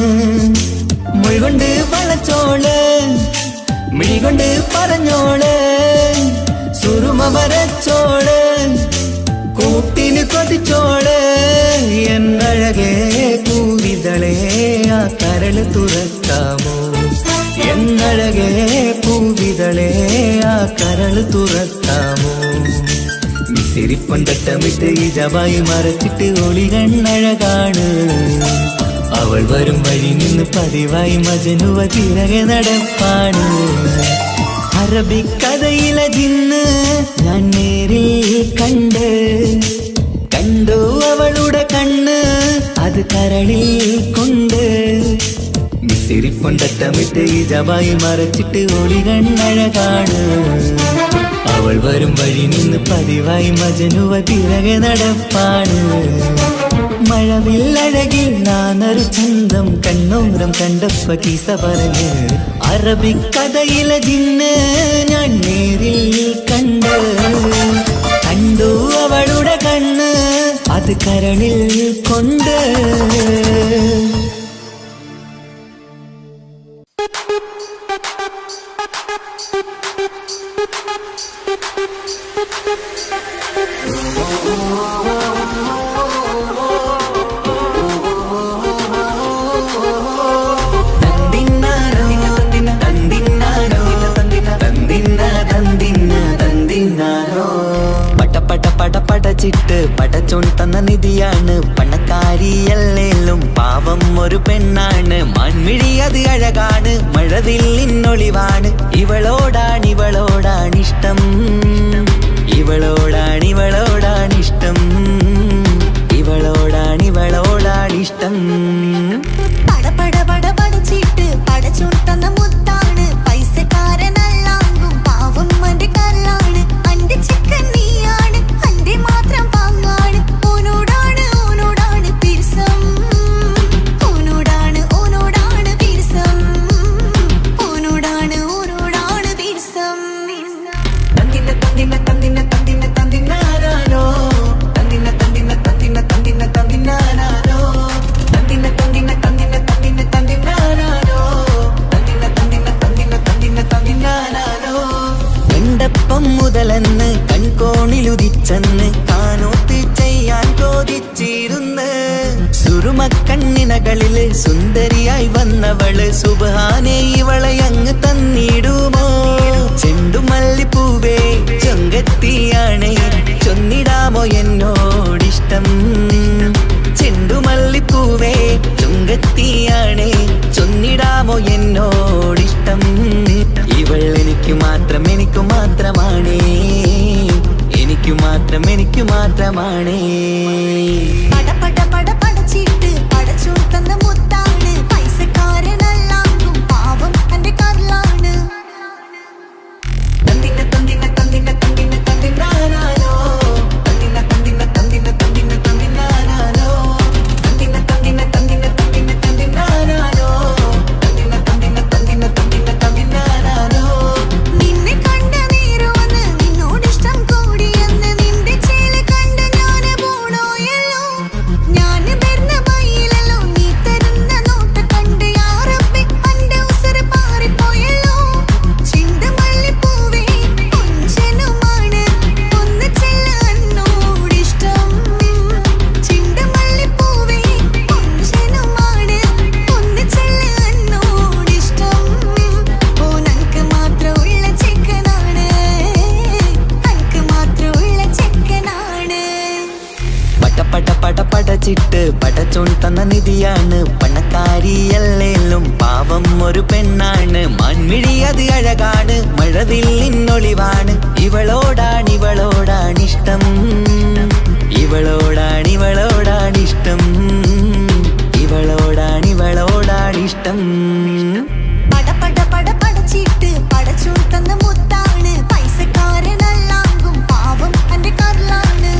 മൊഴികൊണ്ട് വളച്ചോള് മിഴികൊണ്ട് പറഞ്ഞോള് സുറുമ വരച്ചോള് കൂട്ടിന് കൊതിച്ചോള് എന്നഴകേ പൂവിതളേ ആ കരള് തുറക്കാമോ എന്നഴകേ പൂവിതളേ ആ കരള് തുറക്കാമോ വിസിരിപ്പൊണ്ടട്ടമിട്ട് ഇജവായി മറച്ചിട്ട് ഒളി കണ്ണഴകാണ് അവൾ വരും വഴി നിന്ന് പതിവായി മജനുവ തിരകെ നടപ്പാണ് അറബിക്കഥയിലെ ജിന്ന് ഞാൻ നേരിൽ കണ്ടു കണ്ടു അവളുടെ കണ്ണ് അത് കരളിൽ കൊണ്ട് മിസ്സിരിപ്പൊണ്ടറ്റമിട്ട് ഇജമായി മറച്ചിട്ട് ഒളി കണ്ണഴകാണ് അവൾ വരും വഴി നിന്ന് പതിവായി മജനുവ പിറകെ നടപ്പാണ് മഴവില്ലഴകിൽ നാനൊരു ചന്തം കണ്ണോരം കണ്ടപ്പ കീസ പറഞ്ഞ് അറബിക്കഥയിലെ ജിന്ന് ഞാൻ നേരിൽ കണ്ട് കണ്ടു അവളുടെ കണ്ണ് അത് കരളിൽ കൊണ്ട് പടച്ചിട്ട് പടച്ചോൺ തന്ന നിധിയാണ് പണക്കാരിയല്ലേലും പാവം ഒരു പെണ്ണാണ് മൺമിഴി അത് അഴകാണ് മഴവില്ലിന്നൊളിവാണ് ഇവളോടാണിഷ്ടം ഇവളോടാണിഷ്ടം ഇവളോടാണിഷ്ടം പടച്ചിട്ട് പടച്ചോൺ തന്ന മുത്താണ് പൈസക്കാരനല്ലാങ്കും പാവം അന്റെ കരളാണ് അന്റെ ചിക്കൻ നീയാണ് അന്റെ മാത്രം പാങ്ങാണ് ഓനോടാണ് പിരിസം ഓനോടാണ് പിരിസം ഓനോടാണ് പിരിസം തന്തിനാരോ എണ്ടപ്പം മുതലെന്ന് കൺകോണിലുദിച്ചെന്ന് കാനോത്ത് ചെയ്യാൻ ചോദിച്ചിരുന്ന് സുറുമക്കണ്ണിനകളില് സുന്ദരിയായി വന്നവള് സുബ്ഹാനേ ഇവളെ അങ്ങ് തന്നിടുമോ ചെണ്ടുമല്ലിപ്പൂവേ ചൊങ്കത്തിയാണ് ചൊന്നിടാമോ എന്നോടിഷ്ടം ചെണ്ടുമല്ലിപ്പൂവേ ചൊങ്കത്തിയാണ് ചൊന്നിടാമോ എന്നോടിഷ്ടം ഇവൾ എനിക്ക് മാത്രമാണേ എനിക്ക് മാത്രമാണേ പടച്ചിട്ട് പടച്ചോൺ തന്ന മുത്താണ് പൈസക്കാരനല്ലാങ്കും പാവം അന്റെ കരളാണ് നിന്നെ കണ്ട നേരോന്ന് നിന്നോടിഷ്ടം കൂടിയെന്ന് നിന്റെ ചേല് കണ്ട ഞാന് പോണോയല്ലോ ഞാന് വരുന്ന ബൈയിലല്ലോ നീ തരുന്ന നോട്ട കണ്ട് യാ റബ്ബി അന്റെ ഉസറ് പാറിപ്പോയല്ലോ ചെണ്ടുമല്ലിപ്പൂവേ കൊഞ്ചനുമാണ് ഒന്ന് ചെല്ല എന്നോടിഷ്ടം ചെണ്ടുമല്ലിപ്പൂവേ കൊഞ്ചനുമാണ് ഒന്ന് ചെല്ല എന്നോടിഷ്ടം ഓനക്ക് മാത്രമുള്ള ചെക്കനാണ് അനക്ക് മാത്രമുള്ള ചെക്കനാണ് പടച്ചിട്ട് പടച്ചോൺ തന്ന നിധിയാണ് പണക്കാരിയല്ലേലും പാവം ഒരു പെണ്ണാണ് മൺമിഴി അത് അഴകാണ് മഴവില്ലിന്നൊളിവാണ് ഇവളോടാണിഷ്ടം ഇവളോടാണിഷ്ടം ഇവളോടാണിഷ്ടം പടച്ചിട്ട് പടച്ചോൺ തന്ന മുത്താണ് പൈസക്കാരനല്ലാങ്കും പാവം അന്റെ കരളാണ്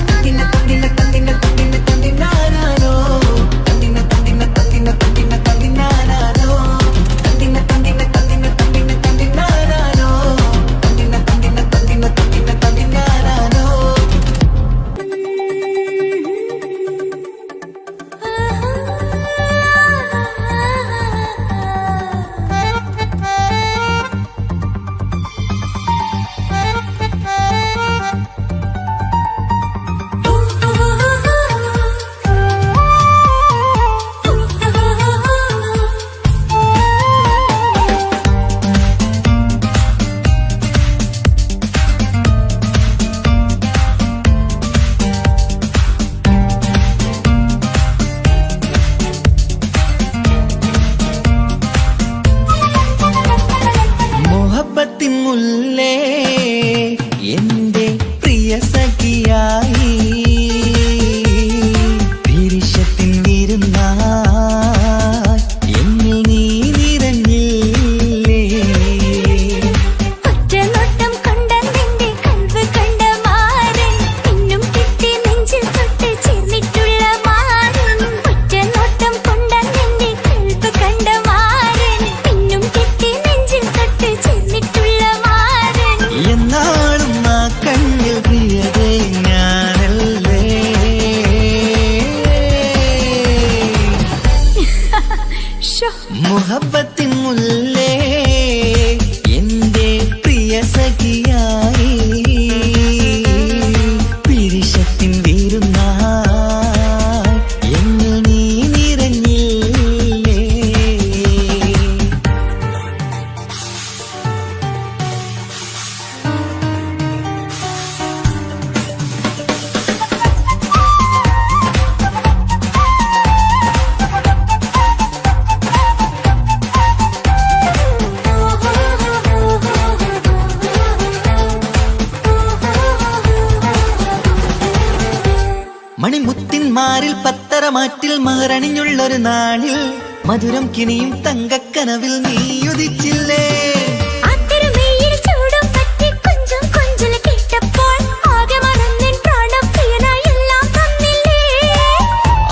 മുഹബത്തിൻ മുല്ലേ എന്റെ പ്രിയ സഖിയായി പിരിശത്തിൻ വീരുന്നായി എന്നിൽ നീ നിറഞ്ഞില്ലേ. മണിമുത്തിന്മാരിൽ പത്തരമാറ്റിൽ മഹറണിഞ്ഞുള്ളൊരു നാളിൽ മധുരം കിനിയും തങ്കക്കനവിൽ നീ ഉദിച്ചില്ലേ.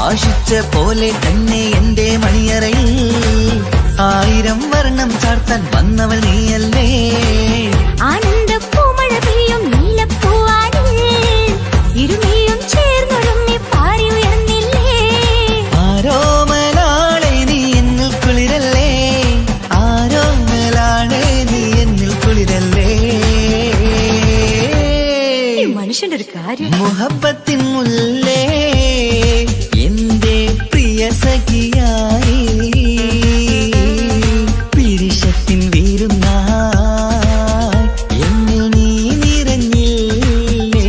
ആശിച്ച പോലെ തന്നെ എന്റെ മണിയറയിൽ 1000 വർണ്ണം ചാർത്താൻ വന്നവൾ നീയല്ലേ. ആനന്ദപ്പൂമഴ പെയ്യും നീലപ്പൂവാനിൽ ഇരുമയും ചേർന്നൊരുമ്മി പാറി ഉയർന്നില്ലേ. ആരോമലാളെ നീ എന്നിൽ കുളിരല്ലേ, ആരോമലാളെ നീ എന്നിൽ കുളിരല്ലേ. മനുഷ്യന്റെ ഒരു കാര്യം. മുഹബത്തിൻ മുല്ലേ എന്റെ പ്രിയ സഖിയായി പിരിശത്തിൻ വീരുന്നായി എന്നിൽ നീ നിറഞ്ഞില്ലേ.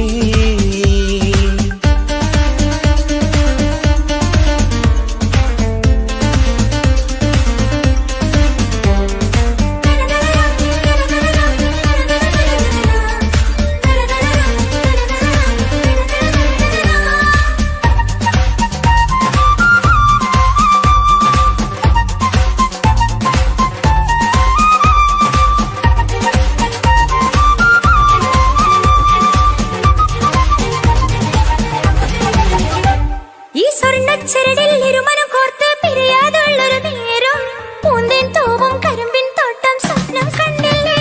ഈ സ്വർണ്ണച്ചരടിൽ ഇരുമനം കോർത്ത് പിരിയാതുള്ളൊരു നേരം പൂന്തേൻ തൂവും കരിമ്പിൻ തോട്ടം സ്വപ്നം കണ്ടില്ലേ.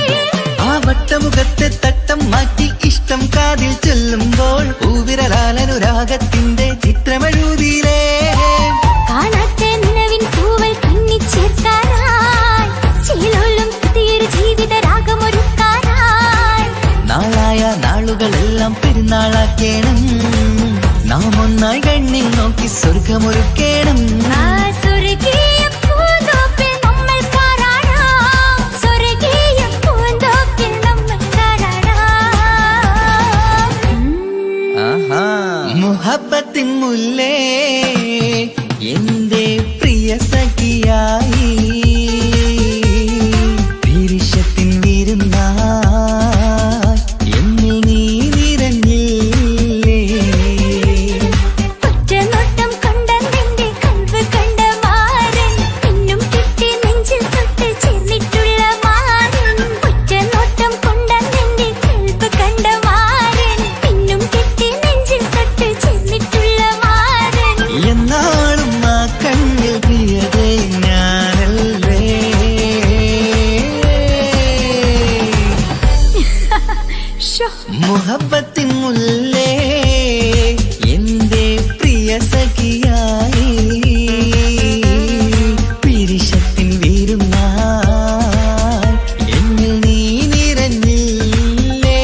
ആ വട്ടമുഖത്തെ തട്ടം മാറ്റി ഇഷ്ടം കാതിൽ ചൊല്ലുമ്പോൾ പൂവിരലാലനുരാഗത്തിന്റെ ചിത്രമെഴുതിയിലേ. കാണാത്ത നിലവിൻ പൂവൽ കണ്ണിച്ചേർക്കാനായി ചീലോലും പുതിയൊരു ജീവിത രാഗമൊരുക്കാനായി നാളായ നാളുകളെല്ലാം പെരുന്നാളാക്കേണം, നാം ഒന്നായി കണ്ണിൽ നോക്കി സ്വർഗമൊരുക്കേണം. ആ സ്വർഗീയ പൂന്തോപ്പിൽ നമ്മൾ കാണാം, സ്വർഗീയ പൂന്തോപ്പിൽ നമ്മൾ കാണാം. ആഹാ. മുഹബത്തിൻ മുല്ലേ എന്റെ പ്രിയ സഖിയായി പിരിശത്തിൻ വീരുന്നായി എന്നിൽ നീ നിറഞ്ഞില്ലേ. ഒറ്റനോട്ടം കണ്ട നിന്റെ കൽവ് കണ്ട മാരൻ പിന്നും കിട്ടി നെഞ്ചിൽ തൊട്ട് ചേർന്നിട്ടുള്ള മാരൻ. ഒറ്റനോട്ടം കൊണ്ട നിന്റെ കൽവ് കണ്ട മാരൻ പിന്നും കിട്ടി നെഞ്ചിൽ തൊട്ട് ചേർന്നിട്ടുള്ള മാരൻ. എന്നാളും ആ കണ്ണിൽ പ്രിയതേ ഞാനല്ലേ. മുഹബത്തിൻ മുല്ലേ എന്റെ പ്രിയ സഖിയായി പിരിശത്തിൻ വീരുന്നായി എന്നിൽ നീ നിറഞ്ഞില്ലേ.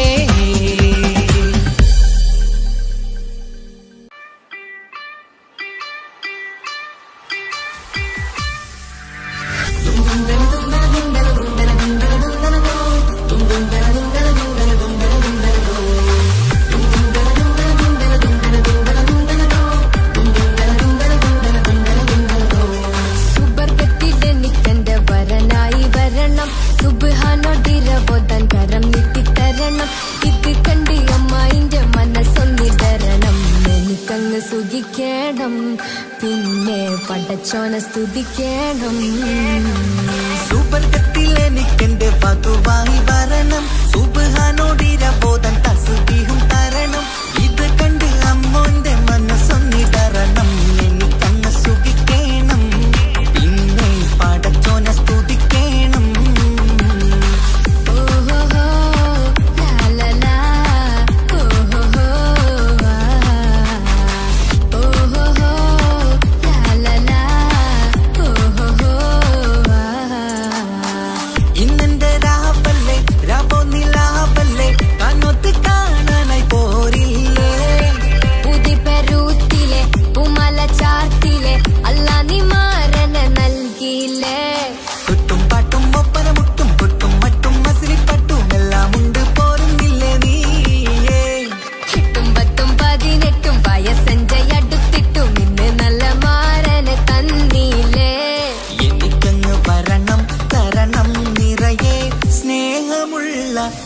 സുബർഗത്തിലെനിക്കെന്റെ വരനായി വരണം, സുബ്ഹാനോടിരവോദൻ കരം നീട്ടിത്തരണം. ഇത് കണ്ട് അമ്മായിന്റെ മനസ്സൊന്നിതരണം, എനിക്കങ്ങ് സുഖിക്കണം, പിന്നെ പടച്ചോനെ സ്തുതിക്കണം. സുബർഗത്തിൽ എനിക്കെന്റെ വധുവായി വരണം, സുബ്ഹാനോടിരവോദൻ തസ്ബീഹും തരണം. ഇത് കണ്ട് അമ്മോന്റെ മനസ്സൊന്നിടരണം, എനിക്കങ്ങ് സുഖിക്കണം, പിന്നെ പടച്ചോനെ സ്തുതിക്കണം. ഓഹോഹോ ലാലലാ, ഓഹോഹോ ഓഹോഹോ ലാലലാ, ഓഹോഹോ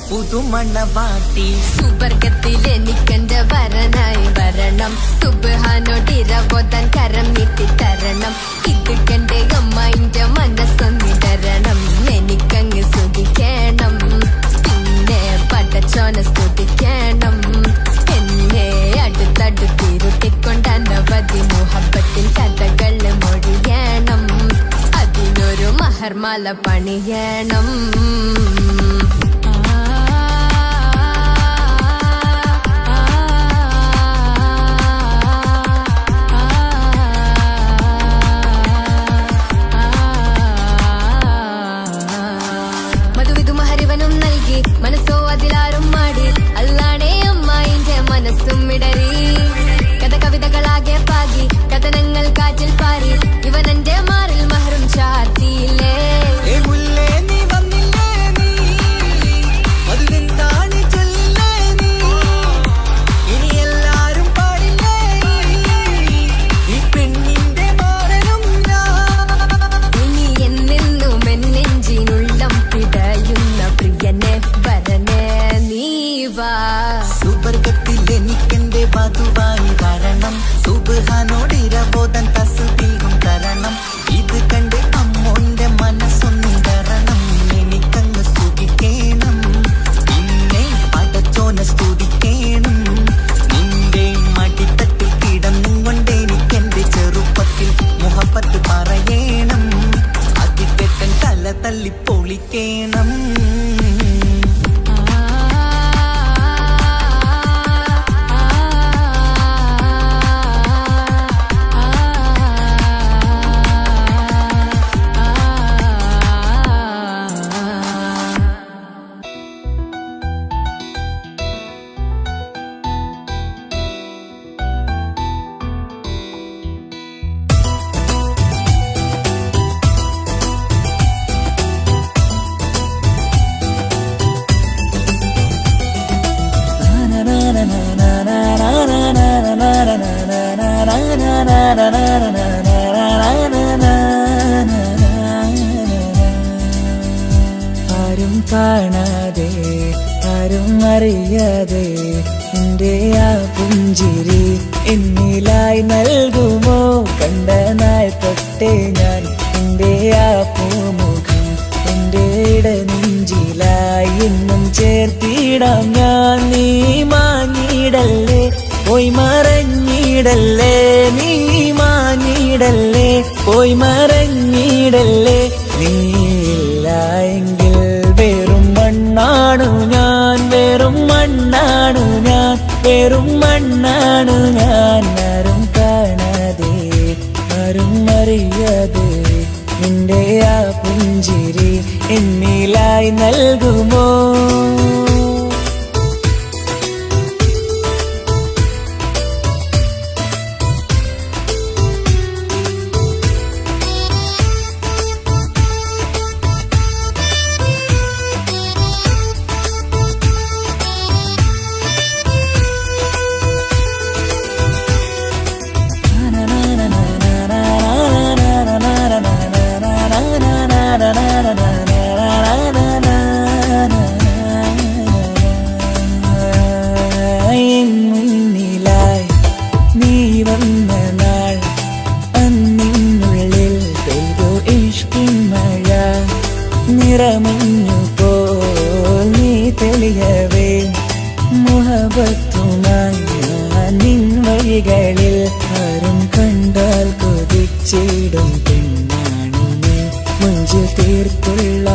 പുതുമണവാട്ടി. സുബർഗത്തിൽ എനിക്കെന്റെ വരനായി വരണം. സുബ്ഹാനോടിരവോദൻ കരം നീട്ടി തരണം. ഇത് കണ്ട് അമ്മന്റെ മനസ്സൊന്നിടരണം. എനിക്കങ്ങ് സുഖിക്കണം, പിന്നെ പടച്ചോന സ്തുതിക്കണം. എന്നെ അടുത്തടുത്തിരുത്തിക്കൊണ്ട് അനവധി മുഹബത്തിൻ കഥകൾ മൊഴിയണം. അതിനൊരു മഹർമാല പണിയണം. മനസ്സോ അതിലാരും മാടി അല്ലാണേ അമ്മായിന്റെ മനസ്സും ഇടറി. കഥ കവിതകളാകെ പാകി കഥനങ്ങൾ കാറ്റിൽ പാറി. ഇവനെന്റെ മാറിൽ മഹറും ചാർത്തിയില്ലേ. സുബർഗത്തിൽ എനിക്കെന്റെ വധുവായി വരണം. സുബ്ഹാനോടിരവോദൻ തസ്ബീഹും തരണം. ഇത് കണ്ട് അമ്മോന്റെ മനസ്സൊന്നിടരണം. എനിക്കങ്ങ് സുഖിക്കണം, പിന്നെ പടച്ചോനെ സ്തുതിക്കണം. നിന്റെ മടിത്തട്ടിൽ കിടന്നും കൊണ്ട് എനിക്കെന്റെ ചെറുപ്പത്തിൽ മുഹബത്ത് പറയണം. അതിക്കെട്ടൻ തല തല്ലി പൊളിക്കണം. ആരും കാണാതെ ആരും അറിയാതെ എന്റെ ആ പുഞ്ചിരി എന്നിലായി നൽകുമോ? കണ്ട നാൾ തൊട്ടേ ഞാൻ എന്റെ ആ പൂമുഖം എന്റെ ഇടനെഞ്ചിലായി എന്നും ചേർത്തിടാം ഞാൻ. നീ മാഞ്ഞിടല്ലേ, പോയി മറഞ്ഞിടല്ലേ. നീ മാഞ്ഞിടല്ലേ, പോയി മറഞ്ഞിടല്ലേ. നീയില്ല എങ്കിൽ വെറും മണ്ണാണു ഞാൻ, വെറും മണ്ണാണു ഞാൻ, വെറും മണ്ണാണു ഞാൻ. ആരും കാണാതെ ആരും അറിയാതെ നിന്റെ ആ പുഞ്ചിരി എന്നിലായി നൽകുമോ? മുന്നിലായി നീ വന്ന നാൾ അന്നിനുള്ളിൽ പെയ്തു ഇഷ്കിൻ മഴ. നിറമഞ്ഞു പോൽ നീ തെളിയവേ മുഹബത്തുമായി നിൻ വഴികളിൽ. ആരും കണ്ടാൽ കൊതിച്ചിടും പെണ്ണാണു നീ. മുഞ്ചിൽ തീർത്തുള്ള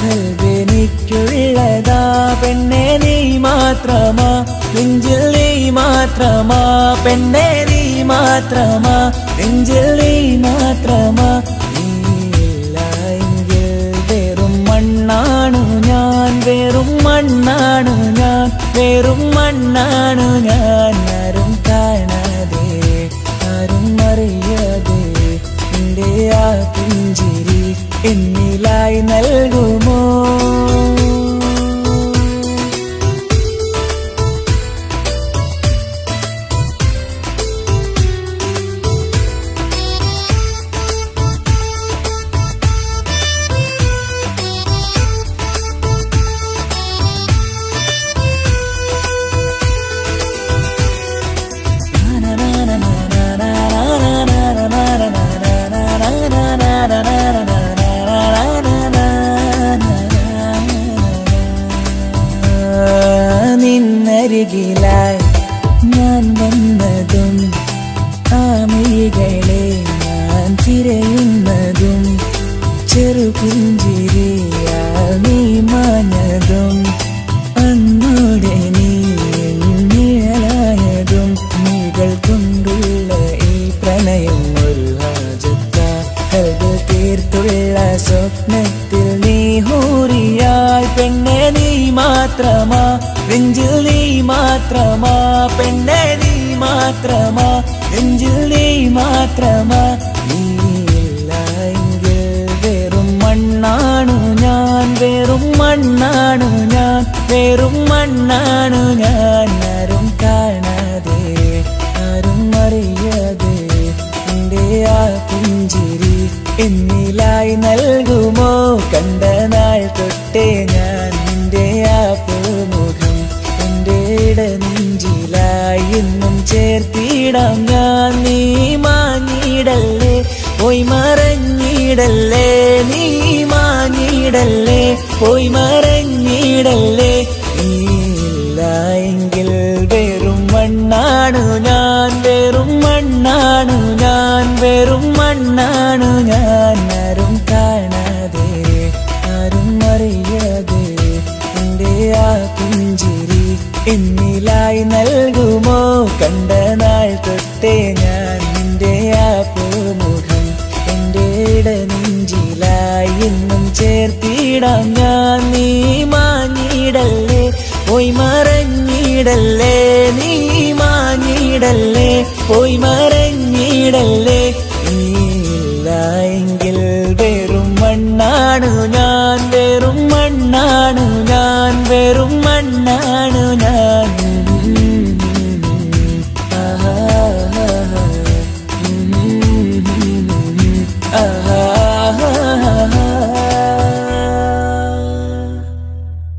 കൽവെനിക്കുള്ളതാ പെണ്ണെ നീ മാത്രമാ. നെഞ്ചിൽ നീ മാത്രമാ പെണ്ണെ നീ മാത്രമാ. നെഞ്ചിൽ നീ മാത്രമാ. നീയില്ല എങ്കിൽ വെറും മണ്ണാണു ഞാൻ, വെറും മണ്ണാണു ഞാൻ, വെറും മണ്ണാണു ഞാൻ. ആരും കാണാതെ ആരും അറിയാതെ എന്റെ ആ പുഞ്ചിരി എന്നിലായി നൽകുമോ? നിന്നരികിലായി ഞാൻ വന്നതും ആ മിഴികളെ ഞാൻ തിരയുന്നതും ചെറുപുഞ്ചിരിയാൽ നീ മാഞ്ഞതും അന്നോടെ നീ നിഴലായതും നീകൾ കൊണ്ടുള്ള ഈ പ്രണയം ഒരു ഹാജത്ത ഹൃദയ തീർത്തുള്ള സ്വപ്നത്തിൽ നീ ഹൂറിയായി പെണ്ണെ നീ മാത്രമാ നെഞ്ചിൽ നീ മാത്രമാ പെണ്ണെ നീ മാത്രമാ നെഞ്ചിൽ നീ മാത്രമാ നീയില്ല എങ്കിൽ വെറും മണ്ണാണു ഞാൻ വെറും മണ്ണാണു ഞാൻ വെറും മണ്ണാണു ഞാൻ ആരും കാണാതെ ആരും അറിയാതെ എൻ്റെ ആ പുഞ്ചിരി എന്നിലായി നൽകുമോ കണ്ട നാൾ തൊട്ടേ ഞാൻ നിന്റെ ആ പൂമുഖം എൻ്റെ ഇടനെഞ്ചിലായി എന്നും ചേർത്തിടാം ഞാൻ നീ മാഞ്ഞിടല്ലേ പോയി മറഞ്ഞിടല്ലേ നീ മാഞ്ഞിടല്ലേ പോയി മറഞ്ഞിടല്ലേ നീയില്ല എങ്കിൽ വെറും മണ്ണാണു ഞാൻ വെറും മണ്ണാണു ഞാൻ വെറും മണ്ണാണു ഞാൻ ആരും കാണാതെ ആരും അറിയാതെ എൻ്റെ ആ പുഞ്ചിരി എന്നിലായി നൽകുമോ കണ്ട നാൾ തൊട്ടേ ഞാൻ നിന്റെ ആ പൂമുഖം എൻ്റെ ഇടനെഞ്ചിലായി എന്നും ചേർത്തിടാം ഞാൻ നീ മാഞ്ഞിടല്ലേ പോയി മറഞ്ഞിടല്ലേ നീ മാഞ്ഞിടല്ലേ പോയി മറഞ്ഞിടല്ലേ